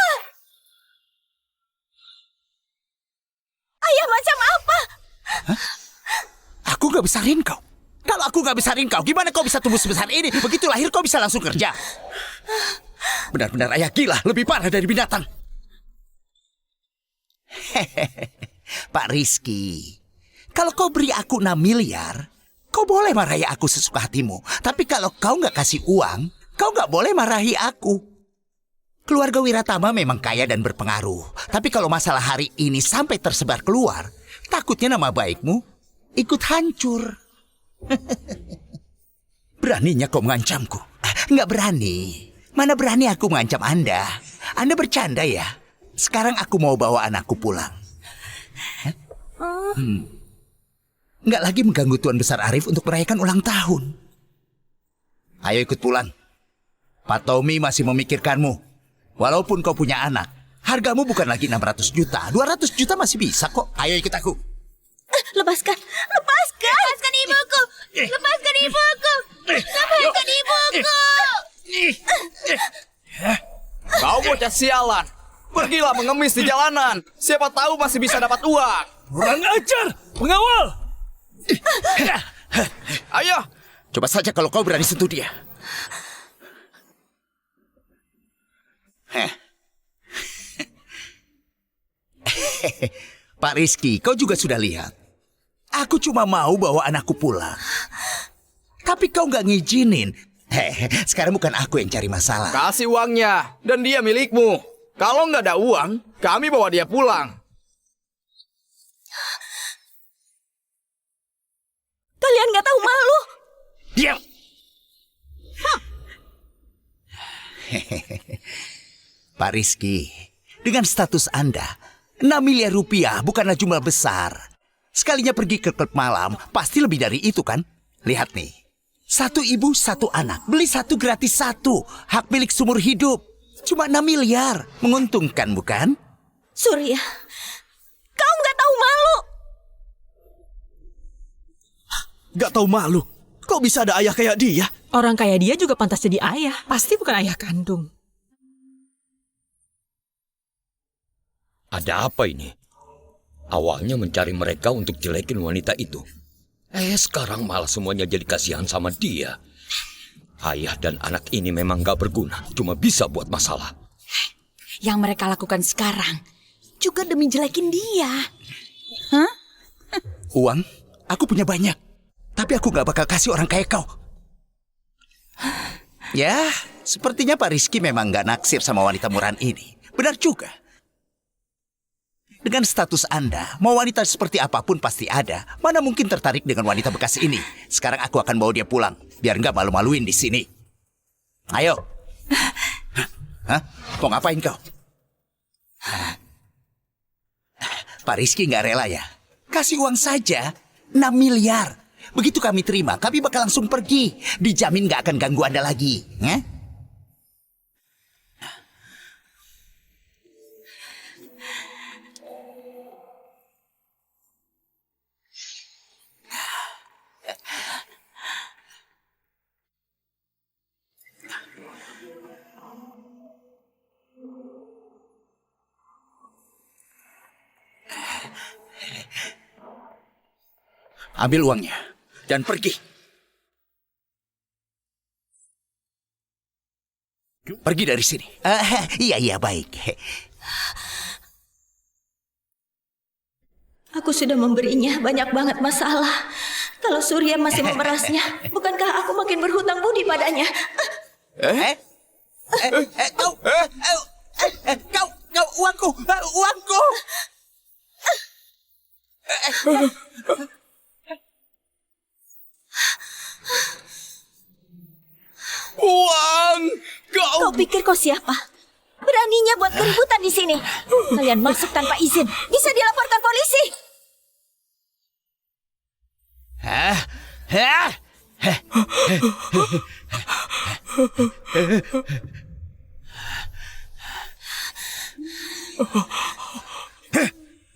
Ayah macam apa? Aku gak besarin kau. Kalau aku gak besarin kau, gimana kau bisa tumbuh sebesar ini? Begitu lahir kau bisa langsung kerja. Benar-benar ayah gila, lebih parah dari binatang. Pak Rizky, kalau kau beri aku 6 miliar, kau boleh marahi aku sesuka hatimu. Tapi kalau kau gak kasih uang, kau gak boleh marahi aku. Keluarga Wiratama memang kaya dan berpengaruh. Tapi kalau masalah hari ini sampai tersebar keluar, takutnya nama baikmu ikut hancur. Beraninya kau mengancamku? Nggak berani. Mana berani aku mengancam Anda? Anda bercanda ya? Sekarang aku mau bawa anakku pulang. Nggak lagi mengganggu Tuan Besar Arif untuk merayakan ulang tahun. Ayo ikut pulang. Pak Tommy masih memikirkanmu. Walaupun kau punya anak, hargamu bukan lagi 600 juta. 200 juta masih bisa kok. Ayo ikut aku. Lepaskan, lepaskan. Lepaskan ibuku. Lepaskan ibuku. Lepaskan ibuku. Kau bocah sialan. Pergilah mengemis di jalanan. Siapa tahu masih bisa dapat uang. Kurang ajar, pengawal. Ayo. Coba saja kalau kau berani sentuh dia. Pak Rizky, kau juga sudah lihat. Aku cuma mau bawa anakku pulang. Tapi kau nggak ngizinin. Sekarang bukan aku yang cari masalah. Kasih uangnya, dan dia milikmu. Kalau nggak ada uang, kami bawa dia pulang. Kalian nggak tahu malu. Diam. Pak Rizky, dengan status Anda, 6 miliar rupiah bukanlah jumlah besar. Sekalinya pergi ke klub malam, pasti lebih dari itu kan? Lihat nih. 1 ibu, 1 anak. Beli 1 gratis 1. Hak milik seumur hidup. Cuma 6 miliar. Menguntungkan bukan? Surya, kau nggak tahu malu. Gak tahu malu. Kok bisa ada ayah kayak dia? Orang kayak dia juga pantas jadi ayah. Pasti bukan ayah kandung. Ada apa ini? Awalnya mencari mereka untuk jelekin wanita itu. Sekarang malah semuanya jadi kasihan sama dia. Ayah dan anak ini memang gak berguna, cuma bisa buat masalah. Yang mereka lakukan sekarang juga demi jelekin dia. Hah? Uang? Aku punya banyak. Tapi aku gak bakal kasih orang kayak kau. Ya, sepertinya Pak Rizky memang gak naksir sama wanita murahan ini. Benar juga. Dengan status Anda, mau wanita seperti apapun pasti ada. Mana mungkin tertarik dengan wanita bekas ini? Sekarang aku akan bawa dia pulang, biar nggak malu-maluin di sini. Ayo. Hah? Mau ngapain kau? Pak Rizky nggak rela ya? Kasih uang saja, 6 miliar. Begitu kami terima, kami bakal langsung pergi. Dijamin nggak akan ganggu Anda lagi. Ambil uangnya dan pergi. Pergi dari sini. Iya, baik. Aku sudah memberinya banyak banget masalah. Kalau Surya masih memerasnya, bukankah aku makin berhutang budi padanya? Kau, uangku. Uang! Kau pikir kau siapa? Beraninya buat keributan di sini. Kalian masuk tanpa izin. Bisa dilaporkan polisi.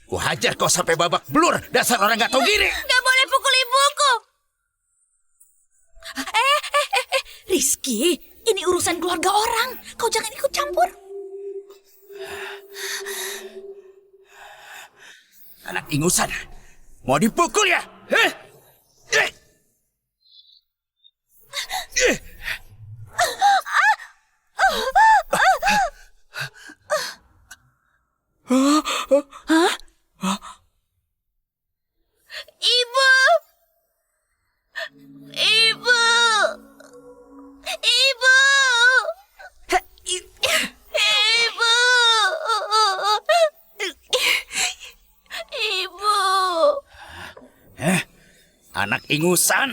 Ku hajar kau sampai babak belur, dasar orang gak tahu diri. Gak boleh pukul ibuku. Rizky, ini urusan keluarga orang. Kau jangan ikut campur. Anak ingusan, mau dipukul ya? Ibu. Ibu. Ibu. Ibu. Ibu. Anak ingusan.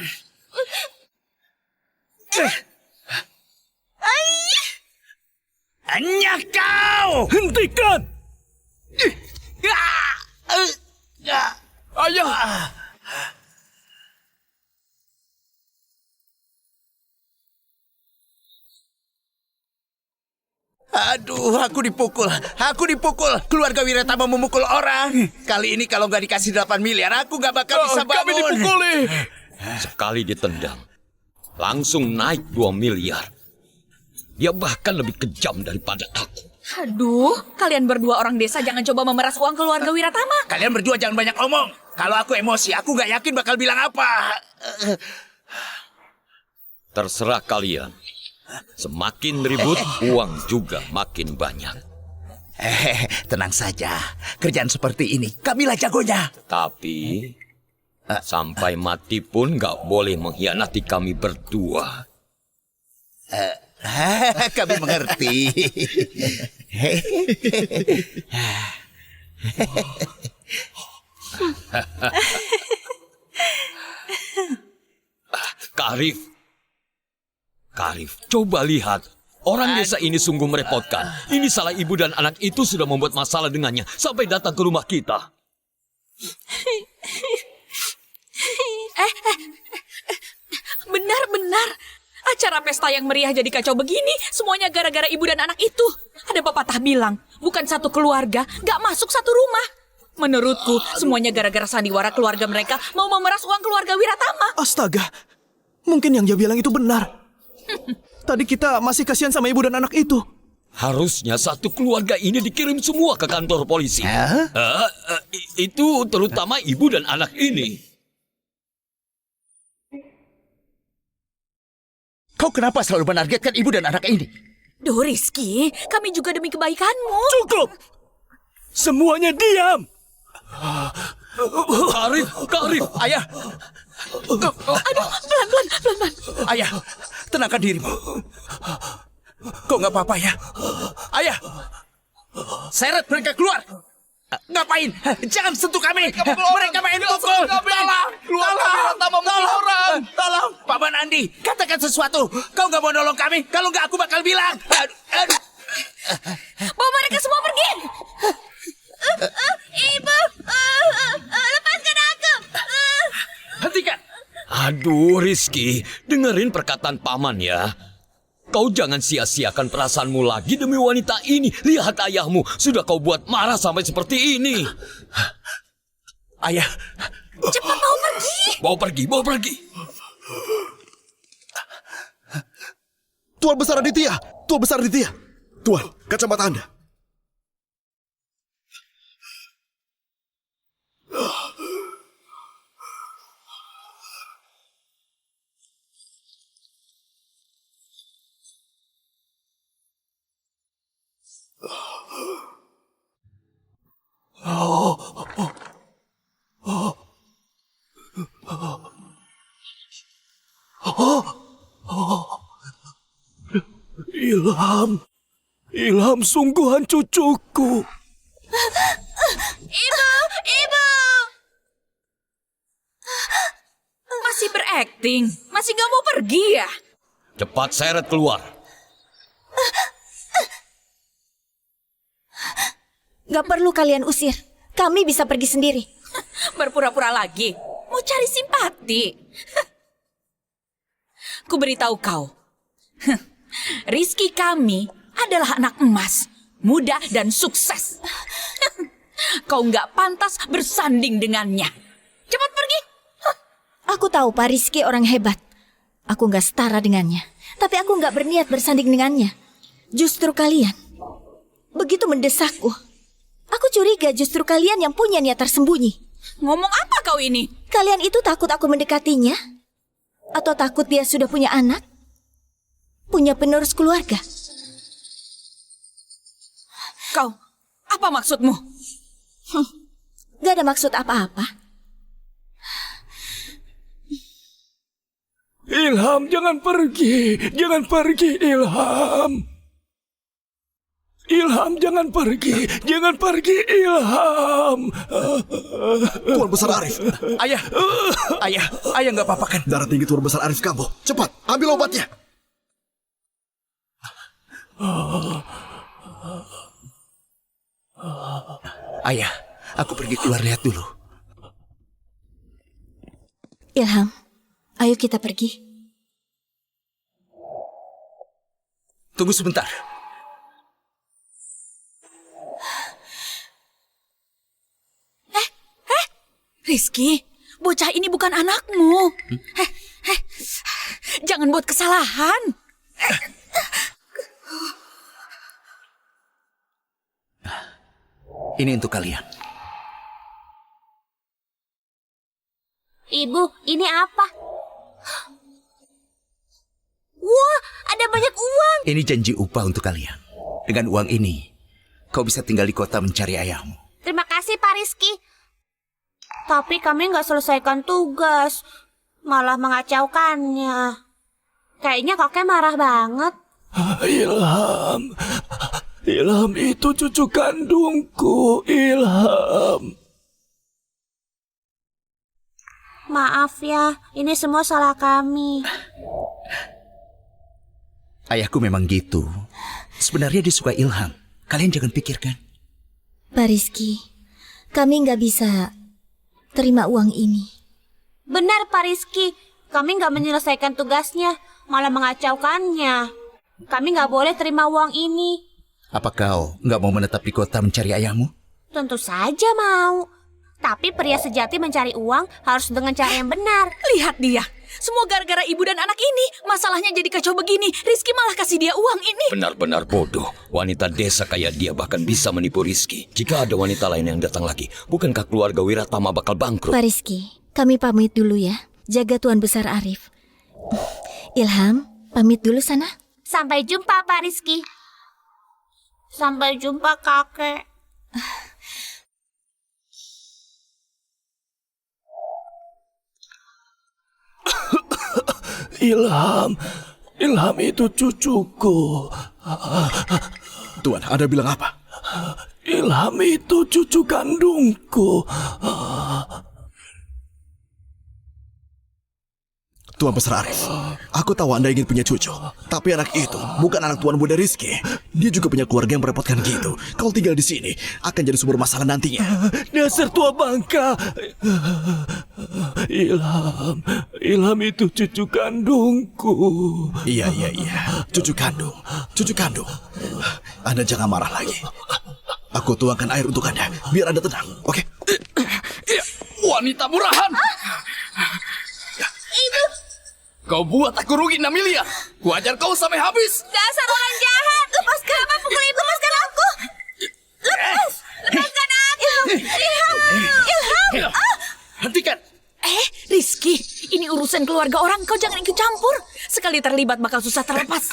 Hanya kau! Hentikan! Ayah! Aduh, aku dipukul. Aku dipukul. Keluarga Wiratama memukul orang. Kali ini kalau nggak dikasih 8 miliar, aku nggak bakal bisa bangun. Kami dipukuli. Sekali ditendang, langsung naik 2 miliar. Dia bahkan lebih kejam daripada aku. Aduh, kalian berdua orang desa jangan coba memeras uang keluarga Wiratama. Kalian berdua jangan banyak omong. Kalau aku emosi, aku nggak yakin bakal bilang apa. Terserah kalian. Semakin ribut, uang juga makin banyak. Tenang saja. Kerjaan seperti ini, kamilah jagonya. Tapi, sampai mati pun nggak boleh mengkhianati kami berdua. Kami mengerti. Karif, coba lihat. Orang desa ini sungguh merepotkan. Ini salah ibu dan anak itu sudah membuat masalah dengannya sampai datang ke rumah kita. Benar-benar. Acara pesta yang meriah jadi kacau begini, semuanya gara-gara ibu dan anak itu. Ada pepatah bilang, bukan satu keluarga, gak masuk satu rumah. Menurutku, semuanya gara-gara sandiwara keluarga mereka mau memeras uang keluarga Wiratama. Astaga, mungkin yang dia bilang itu benar. Tadi kita masih kasihan sama ibu dan anak itu. Harusnya satu keluarga ini dikirim semua ke kantor polisi. Itu terutama ibu dan anak ini. Kau kenapa selalu menargetkan ibu dan anak ini? Duh Rizky, kami juga demi kebaikanmu. Cukup! Semuanya diam! Karif! Ayah! Aduh, pelan-pelan. Ayah, tenangkan dirimu. Kau nggak apa-apa ya? Ayah! Seret mereka keluar! Ngapain? Jangan sentuh kami! Mereka main pukul! Tolong! Keluarga Wiratama memukul orang! Tolong! Paman Andi, katakan sesuatu! Kau nggak mau nolong kami? Kalau nggak aku bakal bilang! Aduh. Bawa mereka semua pergi. Ibu, lepaskan aku. Hentikan! Aduh, Rizky, dengerin perkataan paman ya. Kau jangan sia-siakan perasaanmu lagi demi wanita ini. Lihat ayahmu, sudah kau buat marah sampai seperti ini. Ayah, Cepat bawa pergi. Bawa pergi. Tuan Besar Aditya! Tuan Besar Aditya! Tuan, kacamata Anda. Ilham sungguhan cucuku. Ibu. Masih berakting, masih gak mau pergi ya? Cepat seret keluar. Gak perlu kalian usir. Kami bisa pergi sendiri. Berpura-pura lagi, mau cari simpati. Aku beritahu kau. Rizky kami adalah anak emas, muda dan sukses. Kau nggak pantas bersanding dengannya. Cepat pergi. Aku tahu Pak Rizky orang hebat. Aku nggak setara dengannya. Tapi aku nggak berniat bersanding dengannya. Justru kalian begitu mendesakku. Aku curiga justru kalian yang punya niat tersembunyi. Ngomong apa kau ini? Kalian itu takut aku mendekatinya? Atau takut dia sudah punya anak? Punya penerus keluarga? Kau, apa maksudmu? Gak ada maksud apa-apa. Ilham, jangan pergi. Jangan pergi, Ilham. Ilham, jangan pergi. Jangan pergi, Ilham. Tuan Besar Arif. Ayah nggak apa-apa kan? Darah tinggi Tuan Besar Arif kambuh. Cepat, ambil obatnya. Ayah, aku pergi keluar lihat dulu. Ilham, ayo kita pergi. Tunggu sebentar. Rizky, bocah ini bukan anakmu. Jangan buat kesalahan. Ini untuk kalian. Ibu, ini apa? Wah, ada banyak uang. Ini janji upah untuk kalian. Dengan uang ini, kau bisa tinggal di kota mencari ayahmu. Terima kasih, Pak Rizky. Tapi kami nggak selesaikan tugas. Malah mengacaukannya. Kayaknya kakek marah banget. Ilham. Ilham itu cucu kandungku, Ilham. Maaf ya, ini semua salah kami. Ayahku memang gitu. Sebenarnya dia suka Ilham. Kalian jangan pikirkan. Pak Rizky, kami nggak bisa terima uang ini. Benar, Pak Rizky. Kami nggak menyelesaikan tugasnya, malah mengacaukannya. Kami nggak boleh terima uang ini. Apa kau nggak mau menetap di kota mencari ayahmu? Tentu saja mau. Tapi pria sejati mencari uang harus dengan cara yang benar. Lihat dia. Semua gara-gara ibu dan anak ini. Masalahnya jadi kacau begini. Rizky malah kasih dia uang ini. Benar-benar bodoh. Wanita desa kayak dia bahkan bisa menipu Rizky. Jika ada wanita lain yang datang lagi, bukankah keluarga Wiratama bakal bangkrut? Pak Rizky, kami pamit dulu ya. Jaga Tuan Besar Arif. Ilham, pamit dulu sana. Sampai jumpa, Pak Rizky. Sampai jumpa, kakek. Ilham. Ilham itu cucuku. Tuan, Anda bilang apa? Ilham itu cucu kandungku. Tuan Besar Arif, aku tahu Anda ingin punya cucu. Tapi anak itu bukan anak Tuan Muda Rizky. Dia juga punya keluarga yang merepotkan gitu. Kalau tinggal di sini, akan jadi sumber masalah nantinya. Dasar tua bangka. Ilham itu cucu kandungku. Iya. Cucu kandung. Anda jangan marah lagi. Aku tuangkan air untuk Anda, biar Anda tenang, oke? Wanita murahan! Ibu! Kau buat aku rugi 6 miliar. Ku ajar kau sampai habis. Dasar orang jahat! Lepaskan! Kenapa pukul ibu? Lepaskan aku! Lepaskan aku! Ilham! Hentikan! Rizky, ini urusan keluarga orang. Kau jangan ikut campur. Sekali terlibat bakal susah terlepas.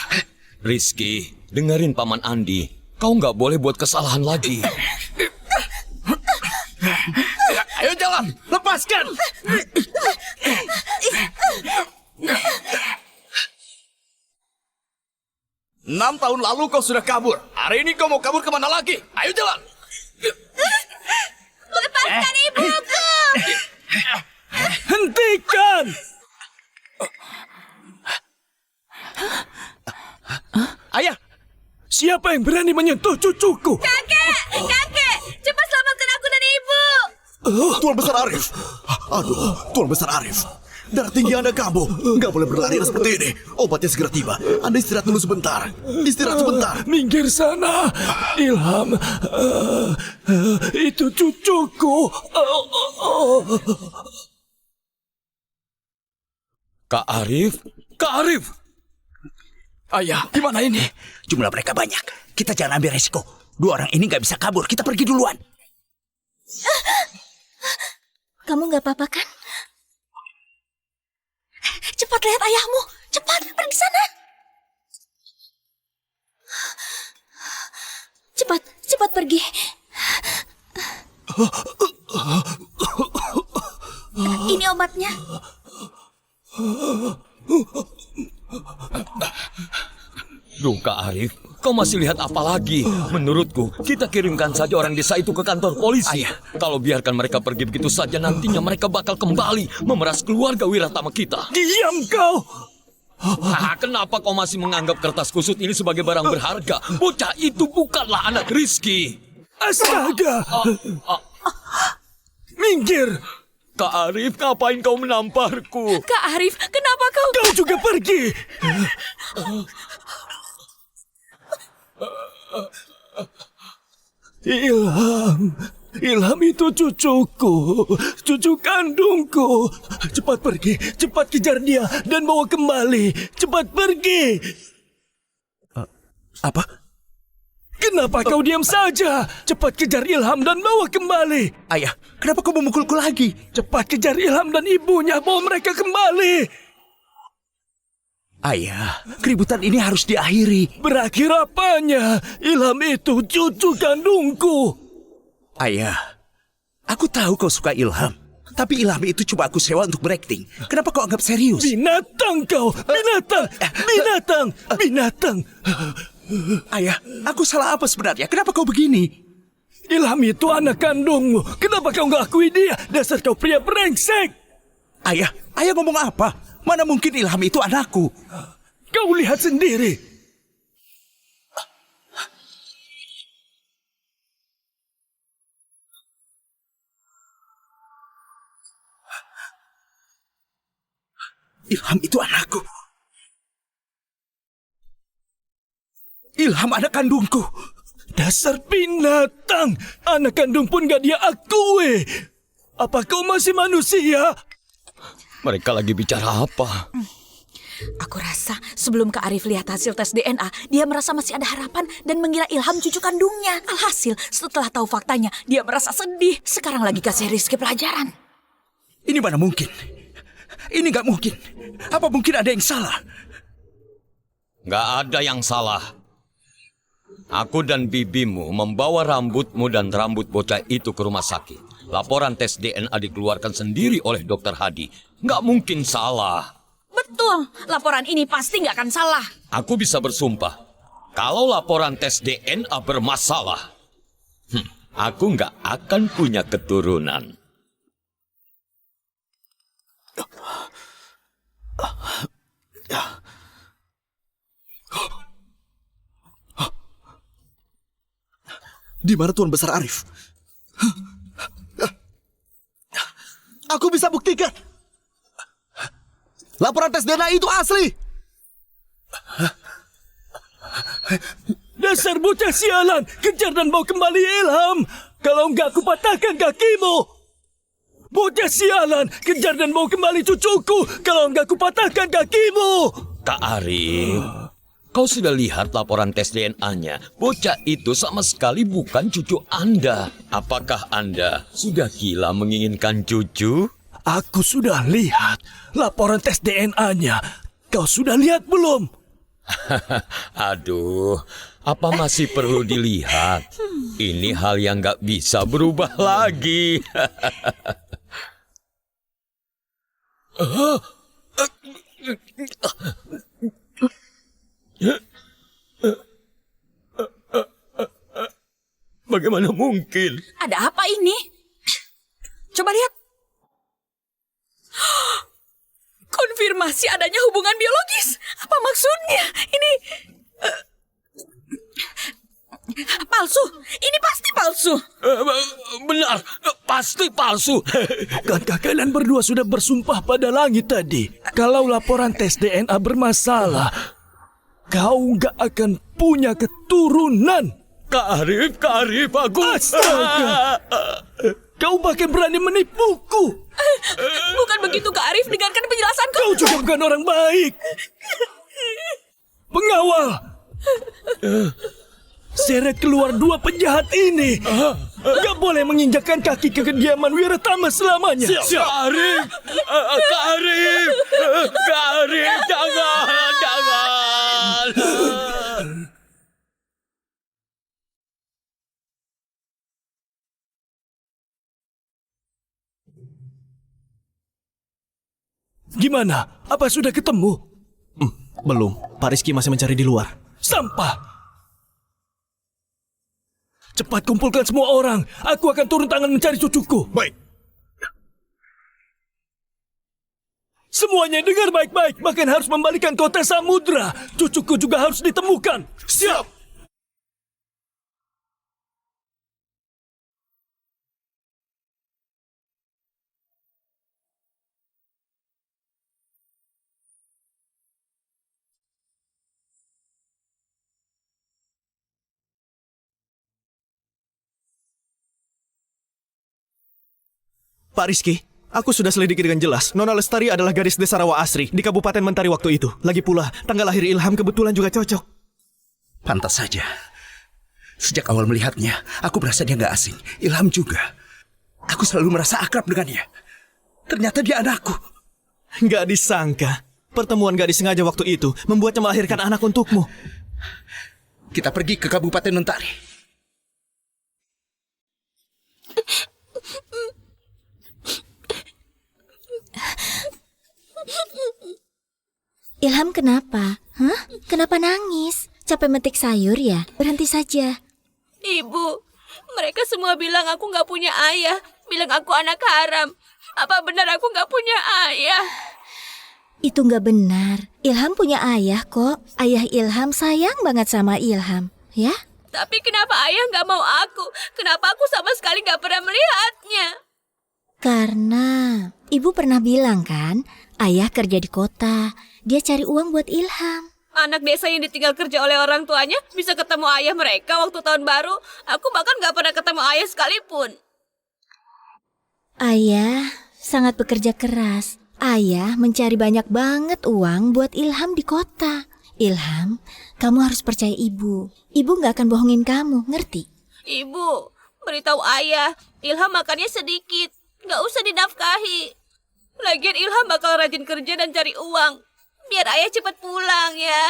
Rizky, dengerin Paman Andi. Kau nggak boleh buat kesalahan lagi. Ayo jalan, lepaskan. 6 tahun lalu kau sudah kabur. Hari ini kau mau kabur kemana lagi? Ayo jalan. Lepaskan ibuku! Hentikan! Ayah! Siapa yang berani menyentuh cucuku? Kakek! Cepat selamatkan aku dan ibu! Tuan Besar Arif. Aduh, Tuan Besar Arif. Darah tinggi Anda kambuh. Nggak boleh berlari seperti ini. Obatnya segera tiba. Anda istirahat dulu sebentar. Istirahat sebentar. Minggir sana, Ilham. Itu cucuku. Kak Arif? Kak Arif! Ayah, gimana ini? Jumlah mereka banyak. Kita jangan ambil resiko. 2 orang ini nggak bisa kabur. Kita pergi duluan. Kamu nggak apa-apa kan? Cepat lihat ayahmu. Cepat, pergi sana. Cepat, cepat pergi. Ini obatnya. Duh, Kak Arif, kau masih lihat apa lagi? Menurutku, kita kirimkan saja orang desa itu ke kantor polisi. Kalau biarkan mereka pergi begitu saja, nantinya mereka bakal kembali memeras keluarga Wiratama kita. Diam kau. Kenapa kau masih menganggap kertas kusut ini sebagai barang berharga? Bocah itu bukanlah anak Rizky. Astaga. Minggir. Kak Arif, ngapain kau menamparku? Kak Arif, kenapa kau... Kau juga pergi. Ilham itu cucuku, cucu kandungku. Cepat pergi, cepat kejar dia dan bawa kembali. Cepat pergi. Apa? Kenapa kau diam saja? Cepat kejar Ilham dan bawa kembali. Ayah, kenapa kau memukulku lagi? Cepat kejar Ilham dan ibunya, bawa mereka kembali. Ayah, keributan ini harus diakhiri. Berakhir apanya? Ilham itu cucu kandungku. Ayah, aku tahu kau suka Ilham. Tapi Ilham itu cuma aku sewa untuk berakting. Kenapa kau anggap serius? Binatang kau, binatang, binatang, binatang. Ayah, aku salah apa sebenarnya? Kenapa kau begini? Ilham itu anak kandungmu. Kenapa kau nggak akui dia? Dasar kau pria brengsek. Ayah ngomong apa? Mana mungkin Ilham itu anakku? Kau lihat sendiri. Ilham itu anakku. Ilham anak kandungku. Dasar binatang. Anak kandung pun gak dia akui. Apa kau masih manusia? Mereka lagi bicara apa? Aku rasa sebelum Kak Arif lihat hasil tes DNA, dia merasa masih ada harapan dan mengira Ilham cucu kandungnya. Alhasil, setelah tahu faktanya, dia merasa sedih. Sekarang lagi kasih Rizky pelajaran. Ini mana mungkin? Ini gak mungkin. Apa mungkin ada yang salah? Gak ada yang salah. Aku dan bibimu membawa rambutmu dan rambut bocah itu ke rumah sakit. Laporan tes DNA dikeluarkan sendiri oleh Dokter Hadi. Nggak mungkin salah. Betul, laporan ini pasti nggak akan salah. Aku bisa bersumpah, kalau laporan tes DNA bermasalah, aku nggak akan punya keturunan. Di mana Tuan Besar Arif? Aku bisa buktikan. Laporan tes DNA itu asli. Dasar bocah sialan. Kejar dan bawa kembali Ilham. Kalau enggak aku patahkan kakimu. Bocah sialan. Kejar dan bawa kembali cucuku. Kalau enggak aku patahkan kakimu. Kak Arif, kau sudah lihat laporan tes DNA-nya? Bocah itu sama sekali bukan cucu Anda. Apakah Anda sudah gila menginginkan cucu? Aku sudah lihat laporan tes DNA-nya. Kau sudah lihat belum? Aduh, apa masih perlu dilihat? Ini hal yang nggak bisa berubah lagi. Bagaimana mungkin? Ada apa ini? Coba lihat. Konfirmasi adanya hubungan biologis. Apa maksudnya? Ini... palsu. Ini pasti palsu. Benar, pasti palsu. Bukankah kalian berdua sudah bersumpah pada langit tadi? Kalau laporan tes DNA bermasalah, kau nggak akan punya keturunan. Kak Arif, aku... Astaga! Kau bahkan berani menipuku. Bukan begitu, Kak Arif. Dengarkan penjelasanku. Kau juga bukan orang baik. Pengawal, seret keluar 2 penjahat ini. Gak boleh menginjakkan kaki ke kediaman Wiratama selamanya. Kak Arif, jangan. Gimana? Apa sudah ketemu? Belum. Pak Rizky masih mencari di luar. Sampah! Cepat kumpulkan semua orang. Aku akan turun tangan mencari cucuku. Baik. Semuanya dengar baik-baik. Bahkan harus membalikan kota Samudra. Cucuku juga harus ditemukan. Siap! Pak Rizky, aku sudah selidiki dengan jelas. Nona Lestari adalah gadis desa Rawa Asri di Kabupaten Mentari waktu itu. Lagi pula, tanggal lahir Ilham kebetulan juga cocok. Pantas saja. Sejak awal melihatnya, aku merasa dia nggak asing. Ilham juga. Aku selalu merasa akrab dengannya. Ternyata dia anakku. Nggak disangka. Pertemuan gak disengaja waktu itu membuatnya melahirkan anak untukmu. Kita pergi ke Kabupaten Mentari. Ilham kenapa? Hah? Kenapa nangis? Capek metik sayur ya? Berhenti saja. Ibu, mereka semua bilang aku nggak punya ayah. Bilang aku anak haram. Apa benar aku nggak punya ayah? Itu nggak benar. Ilham punya ayah kok. Ayah Ilham sayang banget sama Ilham. Ya? Tapi kenapa ayah nggak mau aku? Kenapa aku sama sekali nggak pernah melihatnya? Karena ibu pernah bilang kan, ayah kerja di kota. Dia cari uang buat Ilham. Anak desa yang ditinggal kerja oleh orang tuanya bisa ketemu ayah mereka waktu tahun baru. Aku bahkan nggak pernah ketemu ayah sekalipun. Ayah sangat bekerja keras. Ayah mencari banyak banget uang buat Ilham di kota. Ilham, kamu harus percaya ibu. Ibu nggak akan bohongin kamu, ngerti? Ibu, beritahu ayah, Ilham makannya sedikit. Nggak usah dinafkahi. Lagian Ilham bakal rajin kerja dan cari uang. Biar ayah cepat pulang ya.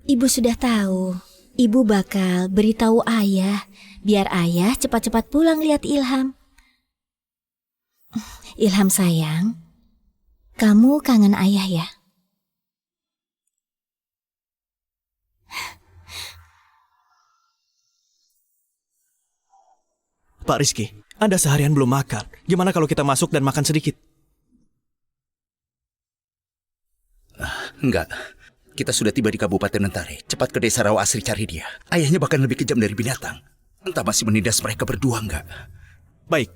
Ibu sudah tahu. Ibu bakal beritahu ayah. Biar ayah cepat-cepat pulang lihat Ilham. Ilham sayang, kamu kangen ayah ya? Pak Rizky, Anda seharian belum makan. Gimana kalau kita masuk dan makan sedikit? Enggak. Kita sudah tiba di Kabupaten Mentari. Cepat ke desa Rawa Asri cari dia. Ayahnya bahkan lebih kejam dari binatang. Entah masih menindas mereka berdua enggak. Baik.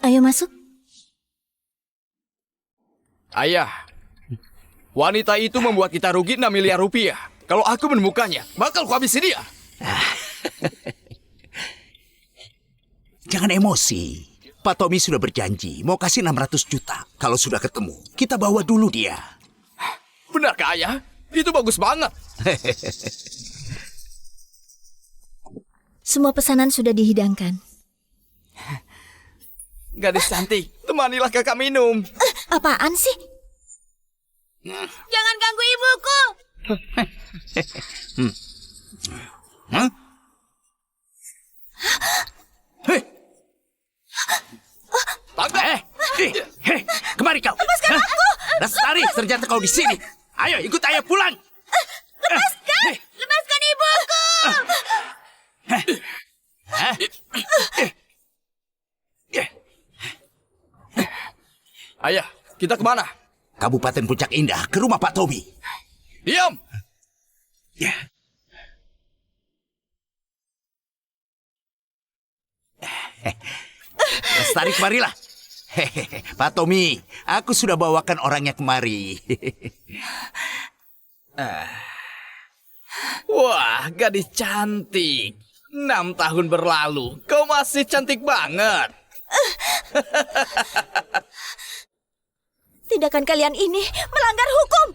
Ayo masuk. Ayah, wanita itu membuat kita rugi 6 miliar rupiah. Kalau aku menemukannya, bakal kuhabisi dia. Jangan emosi. Pak Tommy sudah berjanji mau kasih 600 juta. Kalau sudah ketemu, kita bawa dulu dia. Benarkah ayah? Itu bagus banget. Semua pesanan sudah dihidangkan. Gadis cantik, temanilah kakak minum. Apaan sih? Jangan ganggu ibuku. Hah? Hei! Hei, kemari kau. Lepaskan aku! Lestari, ternyata kau di sini. Ayo, ikut ayah pulang. Lepaskan! Lepaskan ibuku! Hah? Ayah, kita kemana? Kabupaten Puncak Indah, ke rumah Pak Tommy. Diam! Ya. Lestari, kemarilah. Hehehe, Pak Tommy, aku sudah bawakan orangnya kemari. Wah, gadis cantik. 6 tahun berlalu, kau masih cantik banget. Tindakan kalian ini melanggar hukum.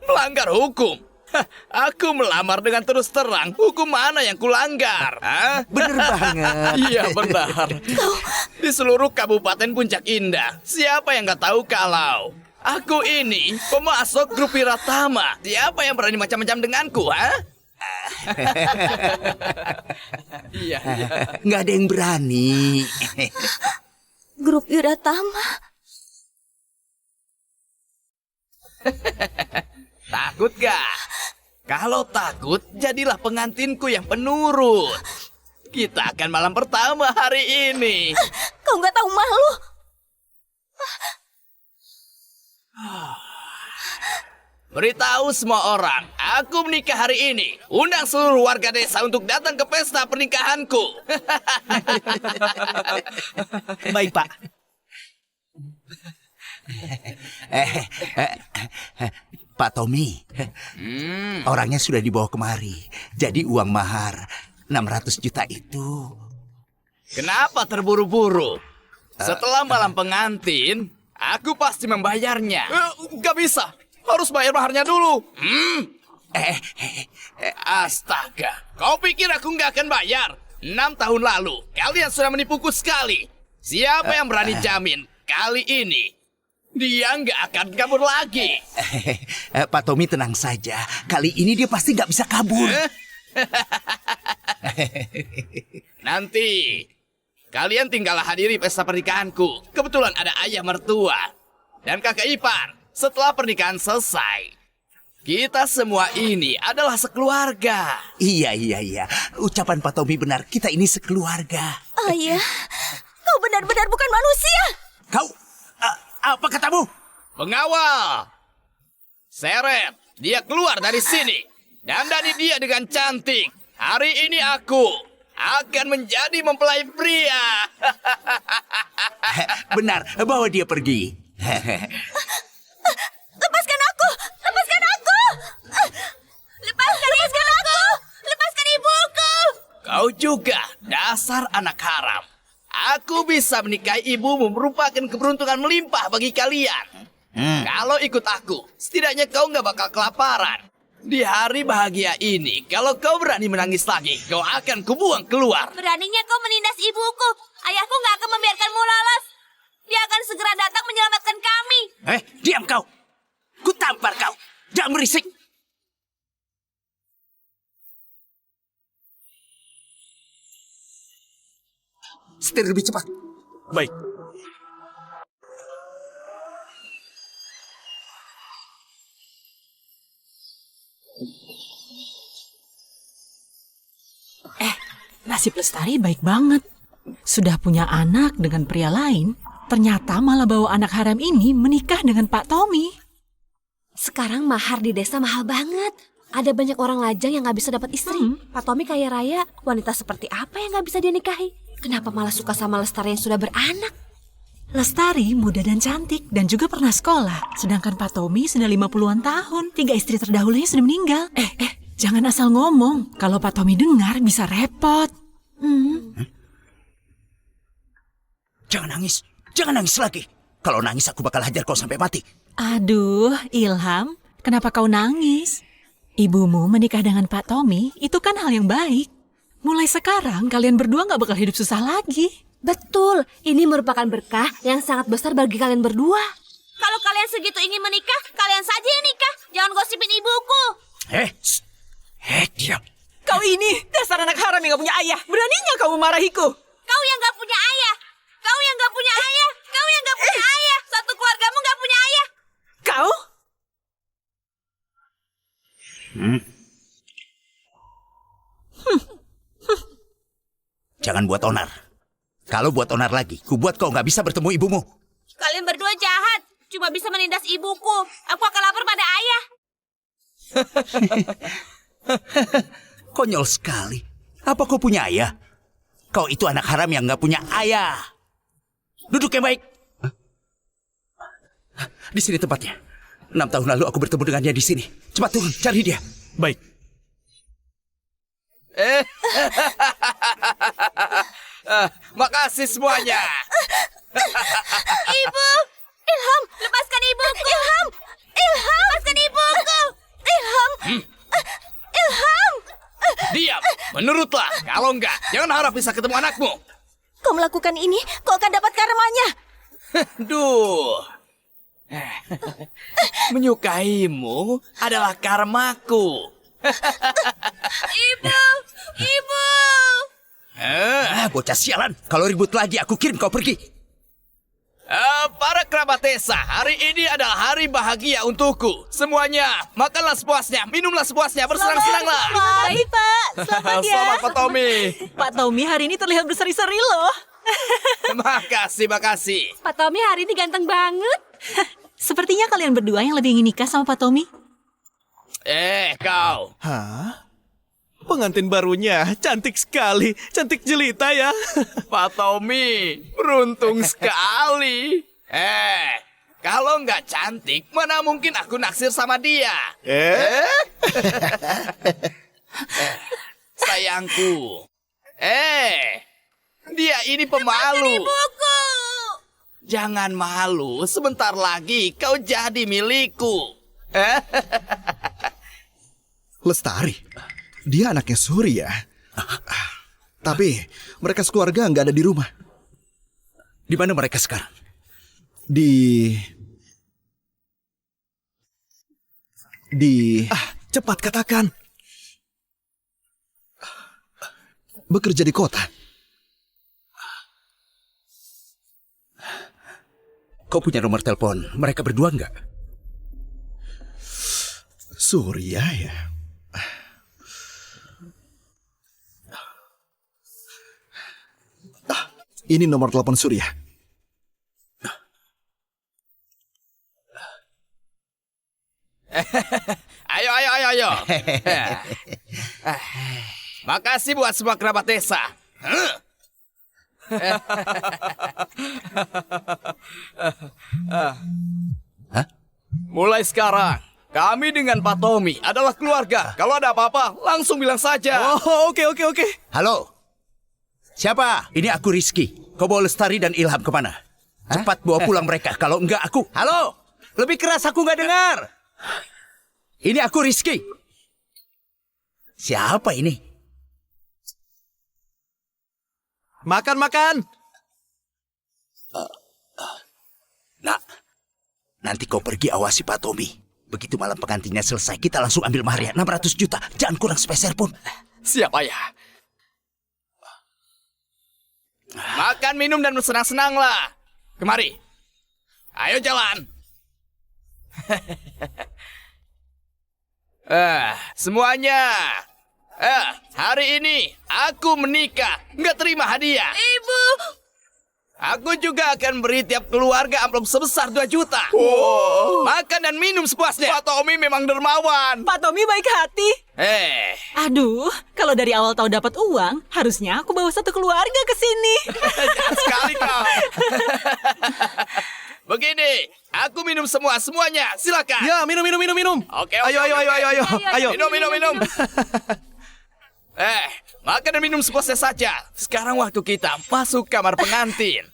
Melanggar hukum? Hah, aku melamar dengan terus terang. Hukum mana yang kulanggar? Hah? Bener banget. Iya, benar. Di seluruh Kabupaten Puncak Indah, siapa yang gak tahu kalau aku ini pemasok grup Wiratama? Siapa yang berani macam-macam denganku, ha? Iya. Nggak ada yang berani. Grup Wiratama. Takut gak? Kalau takut, jadilah pengantinku yang penurut. Kita akan malam pertama hari ini. Kau nggak tahu malu? Beritahu semua orang, aku menikah hari ini. Undang seluruh warga desa untuk datang ke pesta pernikahanku. Baik, Pak. Pak Tommy, orangnya sudah dibawa kemari. Jadi uang mahar 600 juta itu. Kenapa terburu-buru? Setelah malam pengantin, aku pasti membayarnya. Gak bisa, harus bayar maharnya dulu. Astaga, kau pikir aku nggak akan bayar? 6 tahun lalu, kalian sudah menipuku sekali. Siapa yang berani jamin kali ini dia nggak akan kabur lagi? Pak Tommy, tenang saja. Kali ini dia pasti nggak bisa kabur. Nanti kalian tinggallah hadiri pesta pernikahanku. Kebetulan ada ayah mertua dan kakak ipar. Setelah pernikahan selesai, kita semua ini adalah sekeluarga. Iya. Ucapan Pak Tommy benar. Kita ini sekeluarga. Ayah, kau benar-benar bukan manusia. Kau, apa katamu? Pengawal, seret dia keluar dari sini. Dandani dia dengan cantik. Hari ini aku akan menjadi mempelai pria. Benar, bawa dia pergi. Lepaskan aku! Lepaskan aku! Lepaskan aku! Lepaskan ibuku! Kau juga, dasar anak haram. Aku bisa menikahi ibumu merupakan keberuntungan melimpah bagi kalian. Kalau ikut aku, setidaknya kau nggak bakal kelaparan. Di hari bahagia ini, kalau kau berani menangis lagi, kau akan kubuang keluar. Beraninya kau menindas ibuku. Ayahku nggak akan membiarkanmu lolos. Dia akan segera datang menyelamatkan kami. Diam kau. Ku tampar kau. Jangan berisik. Setir lebih cepat. Baik. Nasib Lestari baik banget. Sudah punya anak dengan pria lain, ternyata malah bawa anak haram ini menikah dengan Pak Tommy. Sekarang mahar di desa mahal banget. Ada banyak orang lajang yang gak bisa dapat istri. Pak Tommy kaya raya, wanita seperti apa yang gak bisa dia nikahi? Kenapa malah suka sama Lestari yang sudah beranak? Lestari muda dan cantik dan juga pernah sekolah. Sedangkan Pak Tommy sudah 50-an tahun. 3 istri terdahulunya sudah meninggal. Jangan asal ngomong. Kalau Pak Tommy dengar bisa repot. Jangan nangis. Jangan nangis lagi. Kalau nangis aku bakal hajar kau sampai mati. Aduh, Ilham, kenapa kau nangis? Ibumu menikah dengan Pak Tommy itu kan hal yang baik. Mulai sekarang kalian berdua gak bakal hidup susah lagi. Betul, ini merupakan berkah yang sangat besar bagi kalian berdua. Kalau kalian segitu ingin menikah, kalian saja yang nikah. Jangan gosipin ibuku. Diam. Kau ini dasar anak haram yang gak punya ayah. Beraninya kau memarahiku. Kau yang gak punya ayah. Kau yang gak punya ayah. Kau yang gak punya ayah. Satu keluargamu gak punya ayah. Kau? Jangan buat onar. Kalau buat onar lagi, ku buat kau nggak bisa bertemu ibumu. Kalian berdua jahat. Cuma bisa menindas ibuku. Aku akan lapor pada ayah. Konyol sekali. Apa kau punya ayah? Kau itu anak haram yang nggak punya ayah. Duduk yang baik. Di sini tempatnya. 6 tahun lalu aku bertemu dengannya di sini. Cepat turun, cari dia. Baik. Makasih semuanya. Ibu! Ilham! Lepaskan ibuku! Ilham! Ilham! Lepaskan ibuku! Ilham! Ilham! Diam, menurutlah. Kalau enggak, jangan harap bisa ketemu anakmu. Kau melakukan ini, kau akan dapat karmanya. Duh. Menyukaimu adalah karmaku. Ibu! Ibu! Bocah sialan. Kalau ribut lagi, aku kirim kau pergi. Para kerabat desa, hari ini adalah hari bahagia untukku. Semuanya, makanlah sepuasnya, minumlah sepuasnya, bersenang-senanglah. Baik, Pak. Selamat ya. Selamat Pak Tommy. Pak Tommy hari ini terlihat berseri-seri loh. Makasih. Pak Tommy hari ini ganteng banget. Sepertinya kalian berdua yang lebih ingin nikah sama Pak Tommy. Kau. Hah? Pengantin barunya cantik sekali, cantik jelita ya. Pak Tommy, beruntung sekali. Kalau nggak cantik, mana mungkin aku naksir sama dia? Sayangku. Dia ini pemalu. Ibuku! Jangan malu, sebentar lagi kau jadi milikku. Lestari, dia anaknya Surya. Tapi mereka sekeluarga nggak ada di rumah. Di mana mereka sekarang? Di Cepat katakan. bekerja di kota. Kau punya nomor telepon mereka berdua nggak? Surya ya. Ini nomor telepon Surya. Ayo. Makasih buat semua kerabat desa. Mulai sekarang, kami dengan Pak Tommy adalah keluarga. Kalau ada apa-apa, langsung bilang saja. Oh, oke. Halo. Siapa? Ini aku Rizky. Kau bawa Lestari dan Ilham kemana? Cepat bawa pulang mereka. Kalau enggak aku. Halo. Lebih keras aku nggak dengar. Ini aku Rizky. Siapa ini? Makan. Nak, nanti kau pergi awasi Pak Tommy. Begitu malam pengantinnya selesai, kita langsung ambil maharnya 600 juta. Jangan kurang sepeser pun. Siap, ayah. Makan, minum, dan bersenang-senanglah. Kemari. Ayo jalan. Semuanya. Hari ini aku menikah. Nggak terima hadiah. Ibu! Aku juga akan beri tiap keluarga amplop sebesar 2 juta. Makan dan minum sepuasnya. Pak Tommy memang dermawan. Pak Tommy baik hati. Aduh, kalau dari awal tahu dapat uang, harusnya aku bawa satu keluarga ke sini. Jahat sekali kau. Begini, aku minum semuanya. Silakan. Ya, minum. Oke. Ayo. Minum. Makan dan minum sepuasnya saja. Sekarang waktu kita masuk kamar pengantin.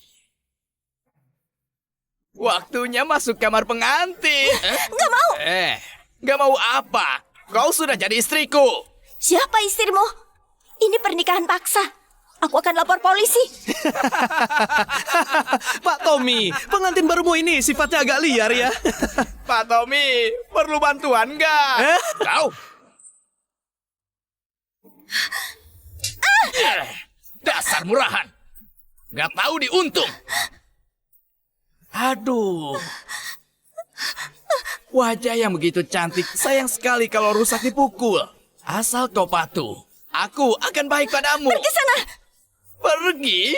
Waktunya masuk kamar pengantin. Nggak mau. Nggak mau apa? Kau sudah jadi istriku. Siapa istrimu? Ini pernikahan paksa. Aku akan lapor polisi. Pak Tommy, pengantin barumu ini sifatnya agak liar ya. Pak Tommy, perlu bantuan nggak? Kau? Dasar murahan. Nggak tahu diuntung. Aduh. Wajah yang begitu cantik, sayang sekali kalau rusak dipukul. Asal kau patuh, aku akan baik padamu. Pergi sana. Pergi?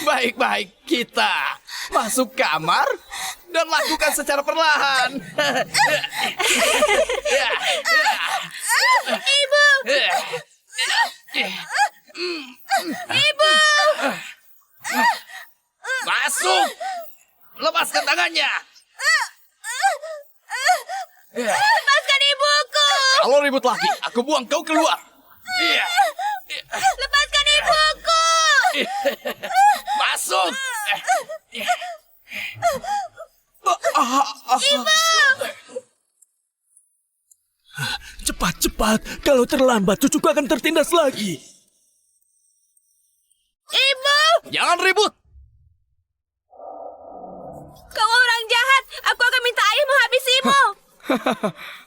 Baik-baik, kita masuk kamar dan lakukan secara perlahan. Ibu! Ibu! Masuk! Lepaskan tangannya! Lepaskan ibuku! Kalau ribut lagi, aku buang kau keluar. Lepaskan ibuku! Masuk! Cepat-cepat, kalau terlambat cucuku akan tertindas lagi. Ibu! Jangan ribut! Kau orang jahat! Aku akan minta ayah menghabisimu!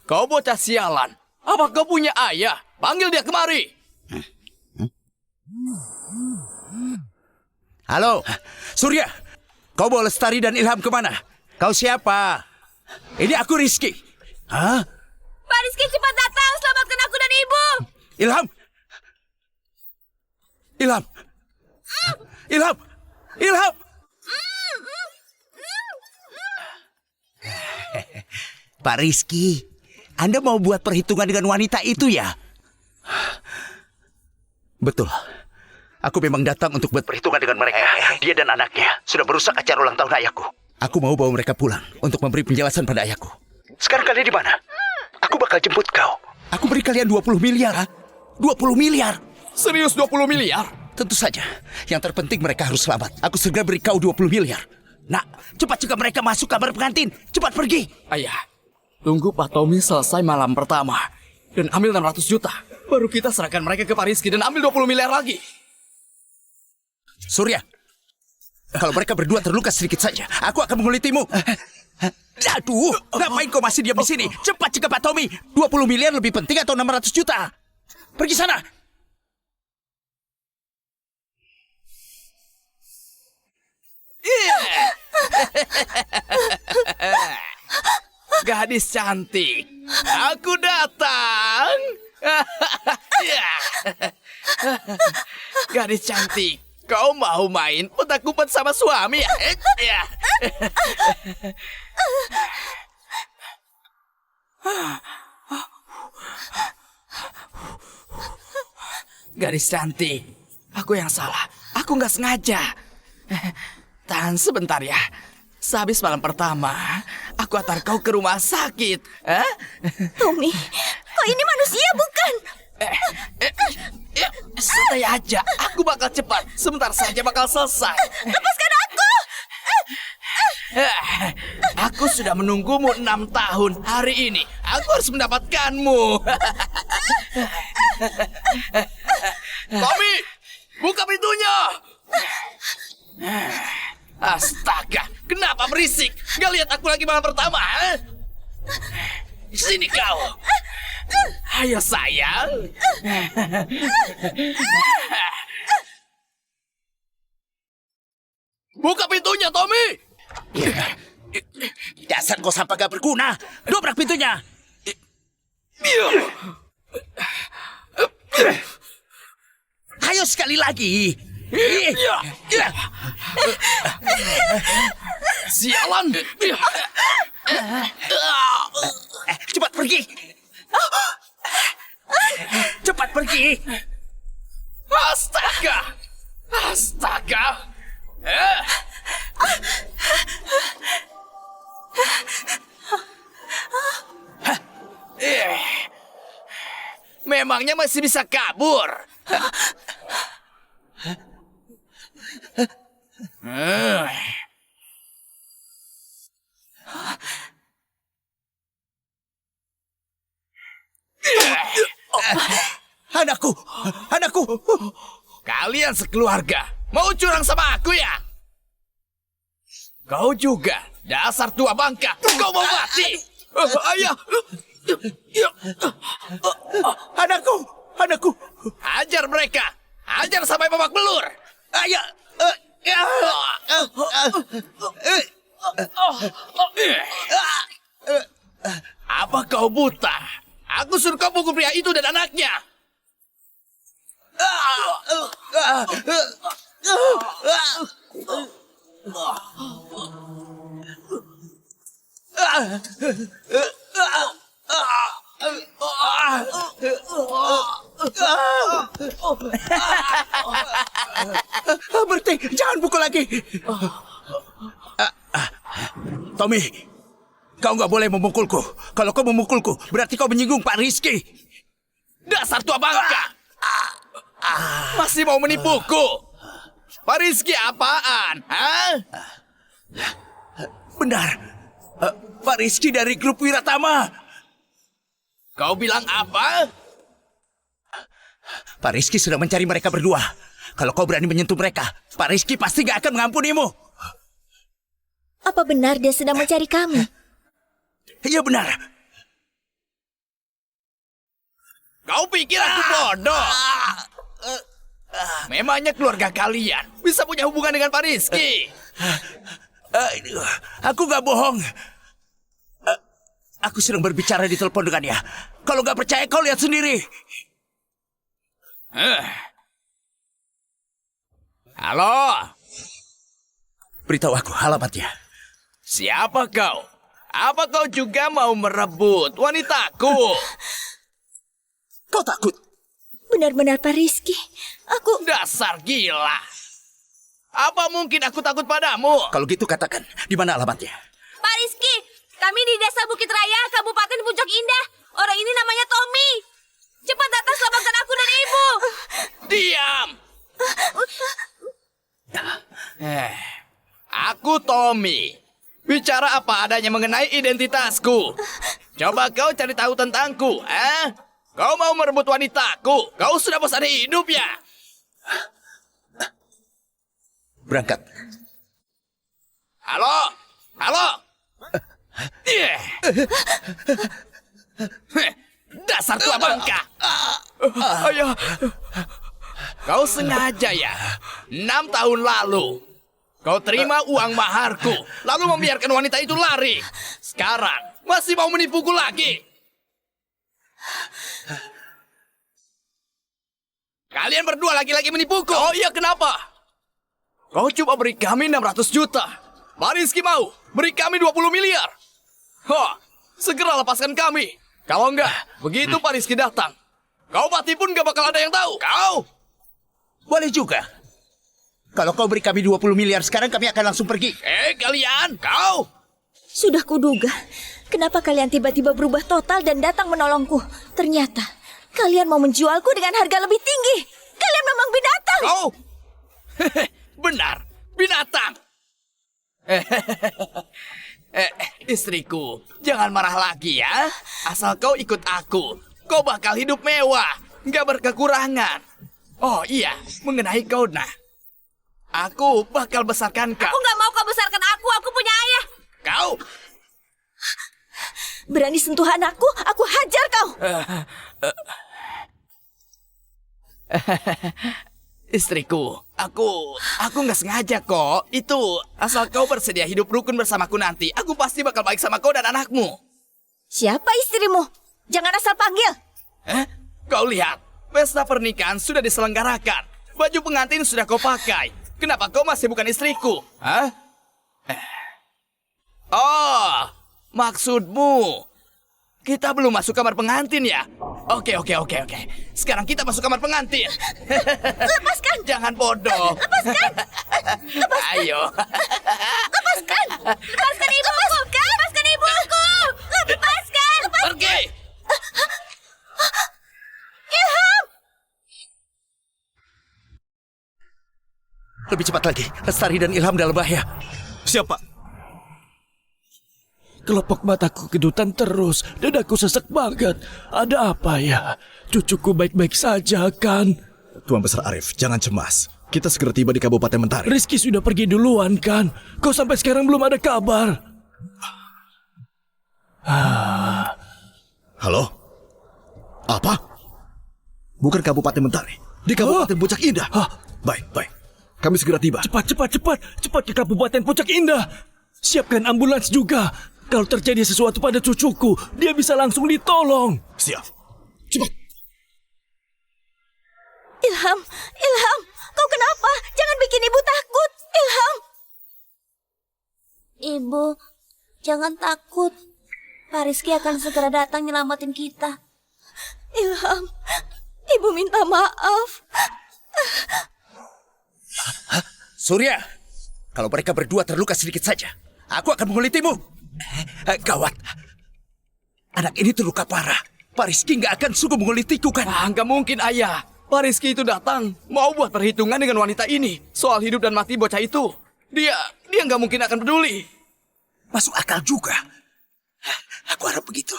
Kau bocah sialan. Apa kau punya ayah? Panggil dia kemari. Halo, Surya. Kau bawa Lestari dan Ilham kemana? Kau siapa? Ini aku Rizky. Hah? Pak Rizky, cepat datang! Selamatkan aku dan ibu! Ilham? Ilham? Ilham? Ilham? Pak Rizky, Anda mau buat perhitungan dengan wanita itu ya? Betul. Aku memang datang untuk buat perhitungan dengan mereka. Dia dan anaknya sudah merusak acara ulang tahun ayahku. Aku mau bawa mereka pulang untuk memberi penjelasan pada ayahku. Sekarang kalian di mana? Aku bakal jemput kau. Aku beri kalian 20 miliar. 20 miliar. Serius 20 miliar? Tentu saja. Yang terpenting mereka harus selamat. Aku segera beri kau 20 miliar. Nak, cepat juga mereka masuk kamar pengantin. Cepat pergi. Ayah, tunggu Pak Tommy selesai malam pertama. Dan ambil 600 juta. Baru kita serahkan mereka ke Pak Rizky dan ambil 20 miliar lagi. Surya, kalau mereka berdua terluka sedikit saja, aku akan mengulitimu. Aduh, ngapain kau masih diam di sini? Cepat cegah Pak Tommy. 20 miliar lebih penting atau 600 juta? Pergi sana. Gadis cantik, aku datang. Gadis cantik, kau mau main petak umpet sama suami ya? Gadis cantik, aku yang salah. Aku nggak sengaja. Tahan sebentar ya. Sehabis malam pertama, aku antar kau ke rumah sakit. Tommy, kau ini manusia bukan? Santai aja, aku bakal cepat. Sebentar saja bakal selesai. Lepaskan aku! Aku sudah menunggumu 6 tahun. Hari ini, aku harus mendapatkanmu. Tommy, buka pintunya. Astaga, kenapa berisik? Gak lihat aku lagi malam pertama? Sini kau. Ayo sayang. Buka pintunya, Tommy. Dasar kau sampah gak berguna. Dobrak pintunya. Ayo sekali lagi. Sialan. Cepat pergi. Cepat pergi. Astaga. Astaga. Memangnya masih bisa kabur? Anakku, anakku. Kalian sekeluarga mau curang sama aku ya? Kau juga, dasar tua bangka. Kau mau mati? Ayah. Anakku, anakku. Hajar mereka. Hajar sampai babak belur. Ayo. Apa kau buta? Aku suruh kau pukul pria itu dan anaknya. Berhenti, jangan pukul lagi. Tommy, kau nggak boleh memukulku. Kalau kau memukulku, berarti kau menyinggung Pak Rizky. Dasar tua bangka. Masih mau menipuku? Pak Rizky apaan? Hah? Benar, Pak Rizky dari grup Wiratama. Kau bilang apa? Pak Rizky sedang mencari mereka berdua. Kalau kau berani menyentuh mereka, Pak Rizky pasti gak akan mengampunimu. Apa benar dia sedang mencari kami? Iya benar. Kau pikir aku bodoh? Memangnya keluarga kalian bisa punya hubungan dengan Pak Rizky? Aku gak bohong. Aku sedang berbicara di telepon dengannya. Kalau gak percaya, kau lihat sendiri. Halo? Beritahu aku alamatnya. Siapa kau? Apa kau juga mau merebut wanitaku? Kau takut? Benar-benar Pak Rizky. Aku... Dasar gila. Apa mungkin aku takut padamu? Kalau gitu katakan, di mana alamatnya? Pak Rizky, kami di Desa Bukit Raya, Kabupaten Puncak Indah. Orang ini namanya Tommy. Cepat datang selamatkan aku dan ibu. Diam. Aku Tommy. Bicara apa adanya mengenai identitasku. Coba kau cari tahu tentangku, Kau mau merebut wanitaku? Kau sudah bosan hidup ya? Berangkat. Halo? Halo? Dasar tua bangka. Ayah. Kau sengaja ya? 6 tahun lalu kau terima uang maharku, lalu membiarkan wanita itu lari. Sekarang masih mau menipuku lagi? Kalian berdua lagi-lagi menipuku. Oh iya, kenapa? Kau coba beri kami 600 juta. Pak Rizky mau beri kami 20 miliar. Segera lepaskan kami. Kalau enggak, begitu Pak Rizky datang, kau mati pun gak bakal ada yang tahu. Kau? Boleh juga. Kalau kau beri kami 20 miliar sekarang, kami akan langsung pergi. Kalian, kau? Sudah kuduga. Kenapa kalian tiba-tiba berubah total dan datang menolongku? Ternyata kalian mau menjualku dengan harga lebih tinggi. Kalian memang binatang. Kau? Benar, binatang. Istriku, jangan marah lagi ya. Asal kau ikut aku, kau bakal hidup mewah, nggak berkekurangan. Oh iya, mengenai kau, aku bakal besarkan kau. Aku nggak mau kau besarkan aku punya ayah. Kau? Berani sentuh anakku, aku hajar kau. Istriku, aku nggak sengaja kok. Itu asal kau bersedia hidup rukun bersamaku nanti, aku pasti bakal baik sama kau dan anakmu. Siapa istrimu? Jangan asal panggil. Kau lihat, pesta pernikahan sudah diselenggarakan. Baju pengantin sudah kau pakai. Kenapa kau masih bukan istriku? Oh, maksudmu kita belum masuk kamar pengantin ya? Oke. Sekarang kita masuk kamar pengantin. Lepaskan. Jangan bodoh. Lepaskan. Ayo. Lepaskan. Lepaskan ibuku. Lepaskan ibuku. Lepaskan. Pergi. Ilham. Lebih cepat lagi. Lestari dan Ilham dalam bahaya. Siapa? Kelopak mataku kedutan terus, dadaku sesek banget. Ada apa ya? Cucuku baik-baik saja kan? Tuan Besar Arif, jangan cemas. Kita segera tiba di Kabupaten Mentari. Rizky sudah pergi duluan kan? Kau sampai sekarang belum ada kabar. Halo? Apa? Bukan Kabupaten Mentari. Di Kabupaten Puncak Indah. Baik. Kami segera tiba. Cepat ke Kabupaten Puncak Indah. Siapkan ambulans juga. Kalau terjadi sesuatu pada cucuku, dia bisa langsung ditolong. Siap. Cepat. Ilham, kau kenapa? Jangan bikin ibu Jangan takut. Pak Rizky akan segera datang nyelamatin kita. Ilham, Ibu minta maaf. Surya, kalau mereka berdua terluka sedikit saja, aku akan mengulitimu. Gawat. Anak ini terluka parah. Pak Rizky nggak akan sungguh mengulitiku kan? Nggak mungkin, Ayah. Pak Rizky itu datang mau buat perhitungan dengan wanita ini soal hidup dan mati bocah itu. Dia nggak mungkin akan peduli. Masuk akal juga. Aku harap begitu.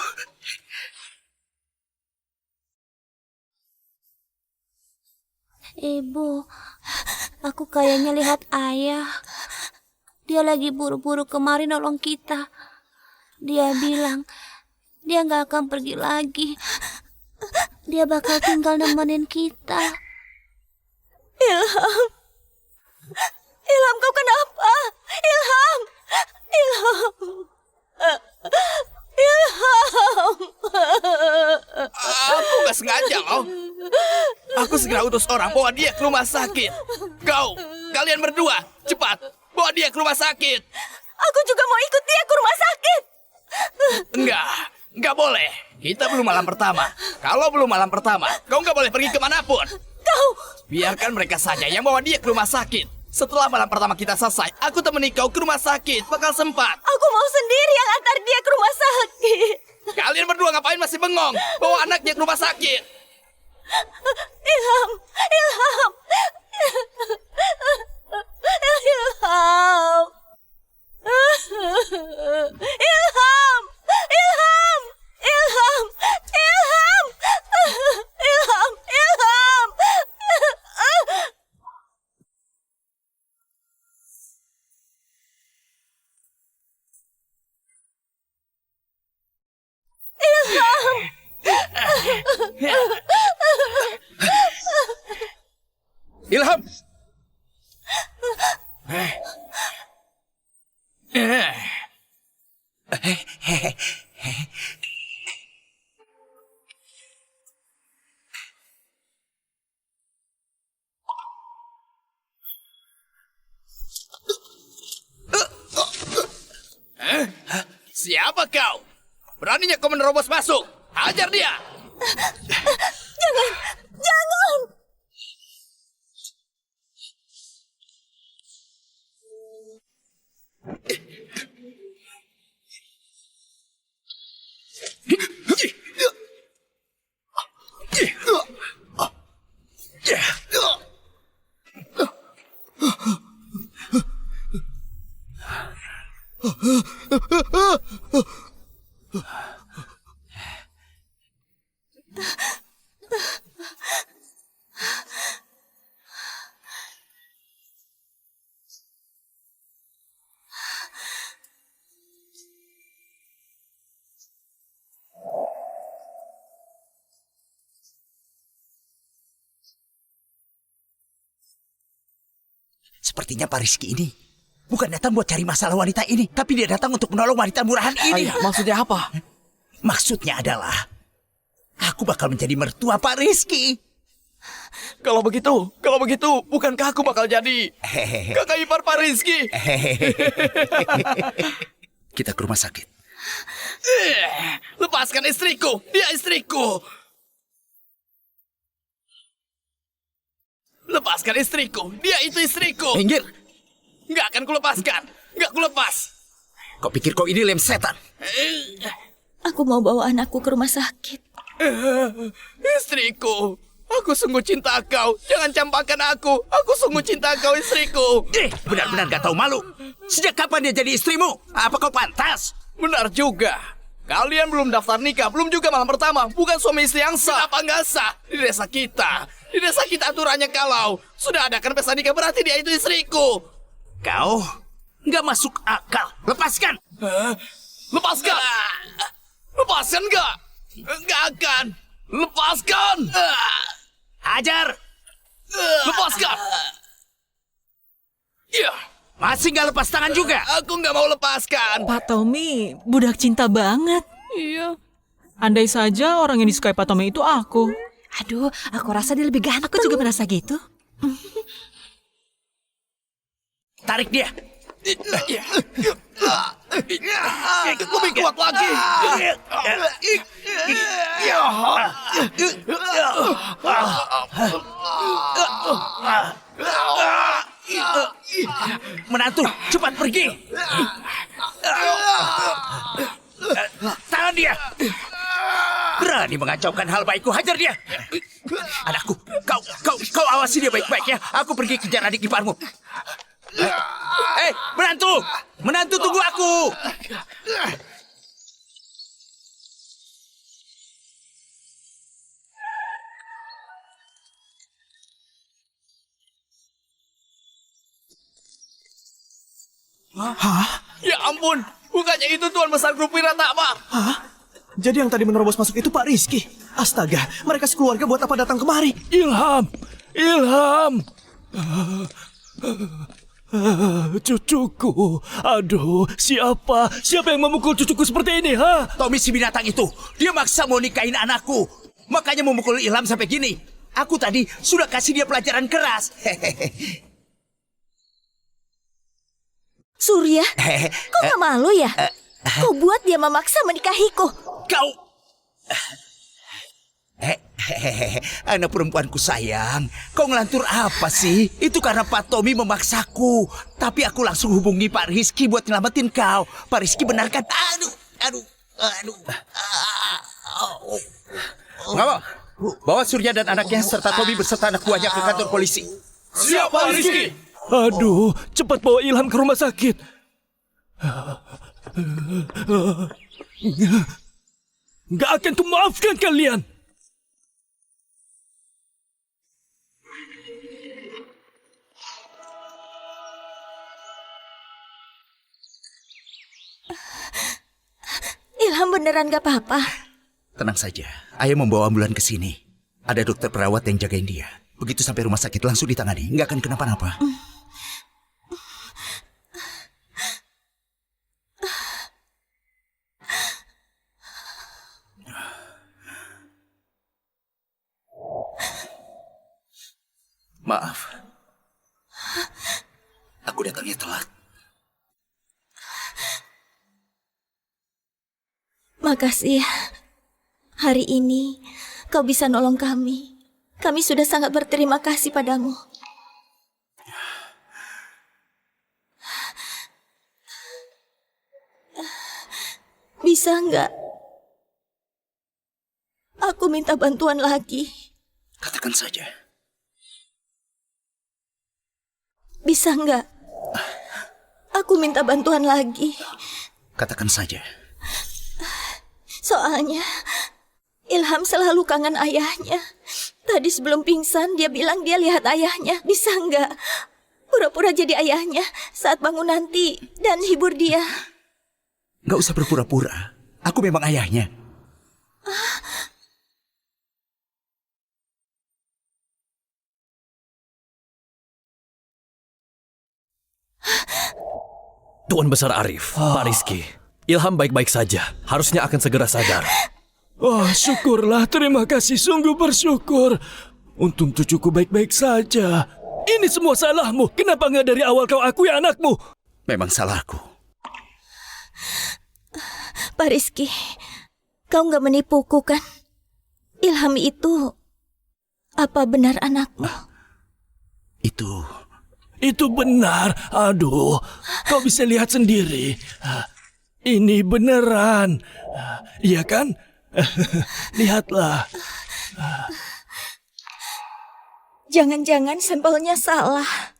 Ibu, aku kayaknya lihat ayah. Dia lagi buru-buru kemari nolong kita. Dia bilang dia nggak akan pergi lagi. Dia bakal tinggal nemenin kita. Ilham. Ilham, kau kenapa? Ilham. Ilham. Ilham. Aku nggak sengaja loh. Aku segera utus orang bawa dia ke rumah sakit. Kalian berdua, cepat bawa dia ke rumah sakit. Aku juga mau ikut dia ke rumah sakit. Nggak boleh. Kita belum malam pertama. Kalau belum malam pertama, kau nggak boleh pergi kemanapun. Biarkan mereka saja yang bawa dia ke rumah sakit. Setelah malam pertama kita selesai, aku temani kau ke rumah sakit. Bakal sempat. Aku mau sendiri yang antar dia ke rumah sakit. Kalian berdua ngapain masih bengong? Bawa anaknya ke rumah sakit. Ilham. Ilham. Ilham. Ilham. Ilham. Ilham. Ilham. Ilham. Ilham. Ilham! Siapa kau? Beraninya kau menerobos masuk? Hajar dia! Jangan. Sepertinya Pak Rizky ini bukan datang buat cari masalah wanita ini, tapi dia datang untuk menolong wanita murahan ini. Ayah, maksudnya apa? Maksudnya adalah aku bakal menjadi mertua Pak Rizky. Kalau begitu, bukankah aku bakal jadi kakak ipar Pak Rizky? Kita ke rumah sakit. Lepaskan istriku, dia istriku. Lepaskan istriku, dia itu istriku. Minggir. Nggak akan kulepaskan, nggak kulepas. Kau pikir kau ini lem setan? Aku mau bawa anakku ke rumah sakit. Istriku, aku sungguh cinta kau. Jangan campakkan aku. Aku sungguh cinta kau, istriku. Benar-benar gak tahu malu. Sejak kapan dia jadi istrimu? Apa kau pantas? Benar juga. Kalian belum daftar nikah, belum juga malam pertama. Bukan suami istri yang sah. Kenapa nggak sah? Di desa kita aturannya kalau sudah adakan pesta nikah berarti dia itu istriku. Kau nggak masuk akal. Lepaskan. Lepaskan. Lepaskan nggak? Nggak akan. Lepaskan. Hajar. Lepaskan. Iya. Masih nggak lepas tangan juga? Aku nggak mau lepaskan. Pak Tommy, budak cinta banget. Iya. Andai saja orang yang disukai Pak Tommy itu aku. Aduh, aku rasa dia lebih ganteng. Aku juga merasa gitu. Tarik dia. Lebih kuat lagi. Menantu, cepat pergi. Tahan dia. Berani mengacaukan hal baikku, hajar dia. Anakku, kau awasi dia baik-baik ya. Aku pergi kejar adik iparmu. Menantu tunggu aku. Ya ampun, bukannya itu Tuan Besar Grup Wiratama. Hah? Jadi yang tadi menerobos masuk itu Pak Rizky. Astaga, mereka sekeluarga buat apa datang kemari? Ilham! Cucuku. Aduh, siapa yang memukul cucuku seperti ini, ha? Tommy si binatang itu, dia maksa mau nikahin anakku. Makanya memukul Ilham sampai gini. Aku tadi sudah kasih dia pelajaran keras. Surya, kau gak malu ya? Kau buat dia memaksa menikahiku. Kau... anak perempuanku sayang, kau ngelantur apa sih? Itu karena Pak Tommy memaksaku. Tapi aku langsung hubungi Pak Rizky buat nyelamatin kau. Pak Rizky benarkan. Aduh. Pengawal, bawa Surya dan anaknya serta Tommy beserta anak buahnya ke kantor polisi. Siap, Pak Rizky. Aduh, cepat bawa Ilham ke rumah sakit. Gak akan kumaafkan kalian. Ilham beneran gak apa-apa. Tenang saja, ayah membawa ambulan ke sini. Ada dokter perawat yang jagain dia. Begitu sampai rumah sakit langsung ditangani, nggak akan kenapa-napa. Maaf, aku datangnya telat. Makasih ya. Hari ini kau bisa nolong kami. Kami sudah sangat berterima kasih padamu. Bisa nggak? Aku minta bantuan lagi. Katakan saja. Bisa nggak? Aku minta bantuan lagi. Katakan saja. Soalnya Ilham selalu kangen ayahnya. Tadi sebelum pingsan dia bilang dia lihat ayahnya. Bisa nggak? Pura-pura jadi ayahnya saat bangun nanti dan hibur dia. Nggak usah berpura-pura. Aku memang ayahnya. Tuan Besar Arif, Pak Rizky. Ilham baik-baik saja. Harusnya akan segera sadar. Oh, syukurlah. Terima kasih. Sungguh bersyukur. Untung cucuku baik-baik saja. Ini semua salahmu. Kenapa nggak dari awal kau akui anakmu? Memang salahku. Pak Rizky, kau nggak menipuku kan? Ilham itu apa benar anakmu? Itu benar. Aduh, kau bisa lihat sendiri. Ini beneran. Iya kan? Lihatlah. Jangan-jangan sampelnya salah.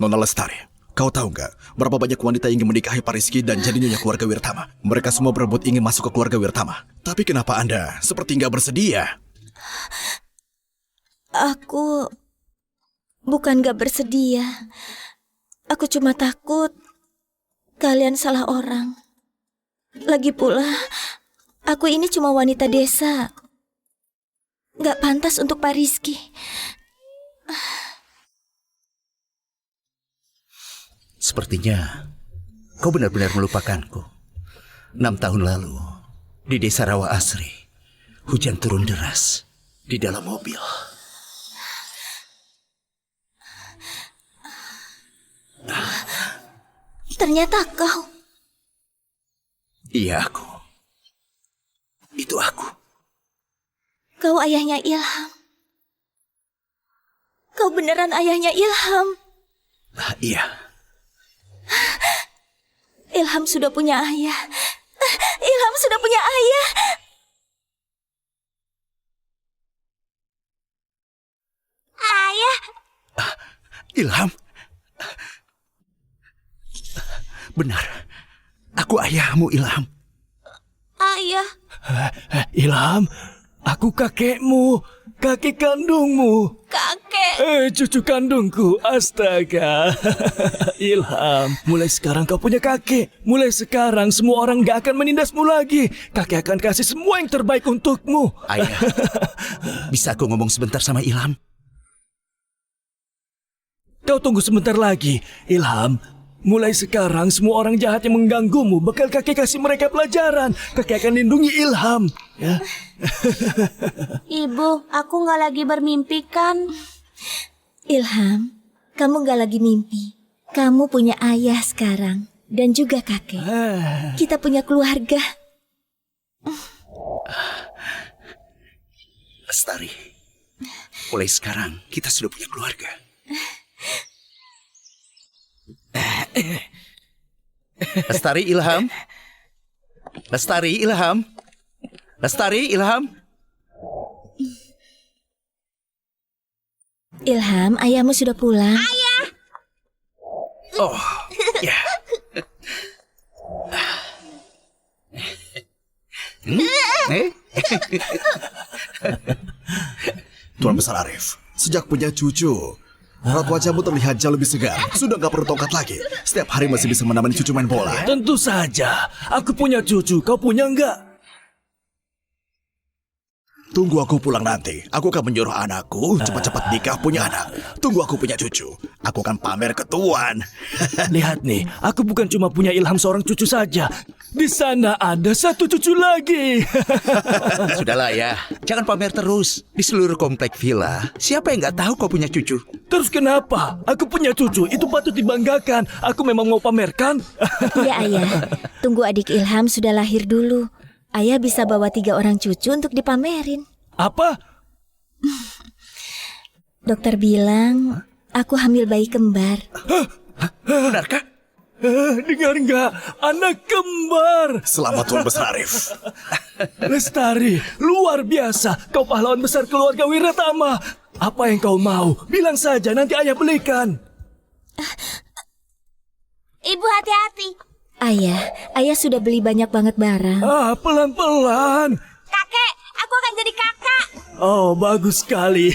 Nona Lestari, kau tahu nggak berapa banyak wanita yang ingin menikahi Pak Rizky dan jadi nyonya keluarga Wirtama? Mereka semua berebut ingin masuk ke keluarga Wirtama. Tapi kenapa Anda seperti nggak bersedia? Aku bukan gak bersedia. Aku cuma takut kalian salah orang. Lagi pula, aku ini cuma wanita desa. Gak pantas untuk Pak Rizky. Sepertinya kau benar-benar melupakanku. 6 tahun lalu, di desa Rawa Asri, hujan turun deras di dalam mobil. Ternyata kau. Iya, aku. Itu aku. Kau ayahnya Ilham. Kau beneran ayahnya Ilham. Iya. Ilham sudah punya ayah. Ilham sudah punya ayah. Ayah, Ilham. Benar. Aku ayahmu, Ilham. ayah. Ilham, aku kakekmu, kakek kandungmu. Kakek. Cucu kandungku, astaga. Ilham, mulai sekarang kau punya kakek. Mulai sekarang semua orang gak akan menindasmu lagi. Kakek akan kasih semua yang terbaik untukmu. Ayah, bisa aku ngomong sebentar sama Ilham? Kau tunggu sebentar lagi, Ilham. Mulai sekarang semua orang jahat yang mengganggumu bakal kakek kasih mereka pelajaran. Kakek akan lindungi Ilham. Ya. Ibu, aku nggak lagi bermimpi kan? Ilham, kamu gak lagi mimpi. Kamu punya ayah sekarang. Dan juga kakek. Kita punya keluarga. Lestari, mulai sekarang kita sudah punya keluarga. Lestari, Ilham. Lestari, Ilham. Lestari, Ilham. Ilham, ayahmu sudah pulang. Oh, ya. Tuan Besar Arif, sejak punya cucu, raut wajahmu terlihat jauh lebih segar. Sudah gak perlu tongkat lagi. Setiap hari masih bisa menemani cucu main bola. Tentu saja. Aku punya cucu, kau punya enggak? Tunggu aku pulang nanti. Aku akan menyuruh anakku cepat-cepat nikah punya anak. Tunggu aku punya cucu. Aku akan pamer ke tuan. Lihat nih, aku bukan cuma punya Ilham seorang cucu saja. Di sana ada satu cucu lagi. Sudahlah ya, jangan pamer terus. Di seluruh komplek villa, siapa yang nggak tahu kau punya cucu? Terus kenapa? Aku punya cucu, itu patut dibanggakan. Aku memang mau pamerkan. Ya ayah, tunggu adik Ilham sudah lahir dulu. Ayah bisa bawa 3 orang cucu untuk dipamerin. Apa? Dokter bilang, aku hamil bayi kembar. Benarkah? Dengar nggak? Anak kembar. Selamat Tuan Besar Arif. Lestari, luar biasa. Kau pahlawan besar keluarga Wiratama. Apa yang kau mau? Bilang saja, nanti ayah belikan. Ibu hati-hati. Ayah sudah beli banyak banget barang. Pelan-pelan. Kakek, aku akan jadi kakak. Oh, bagus sekali.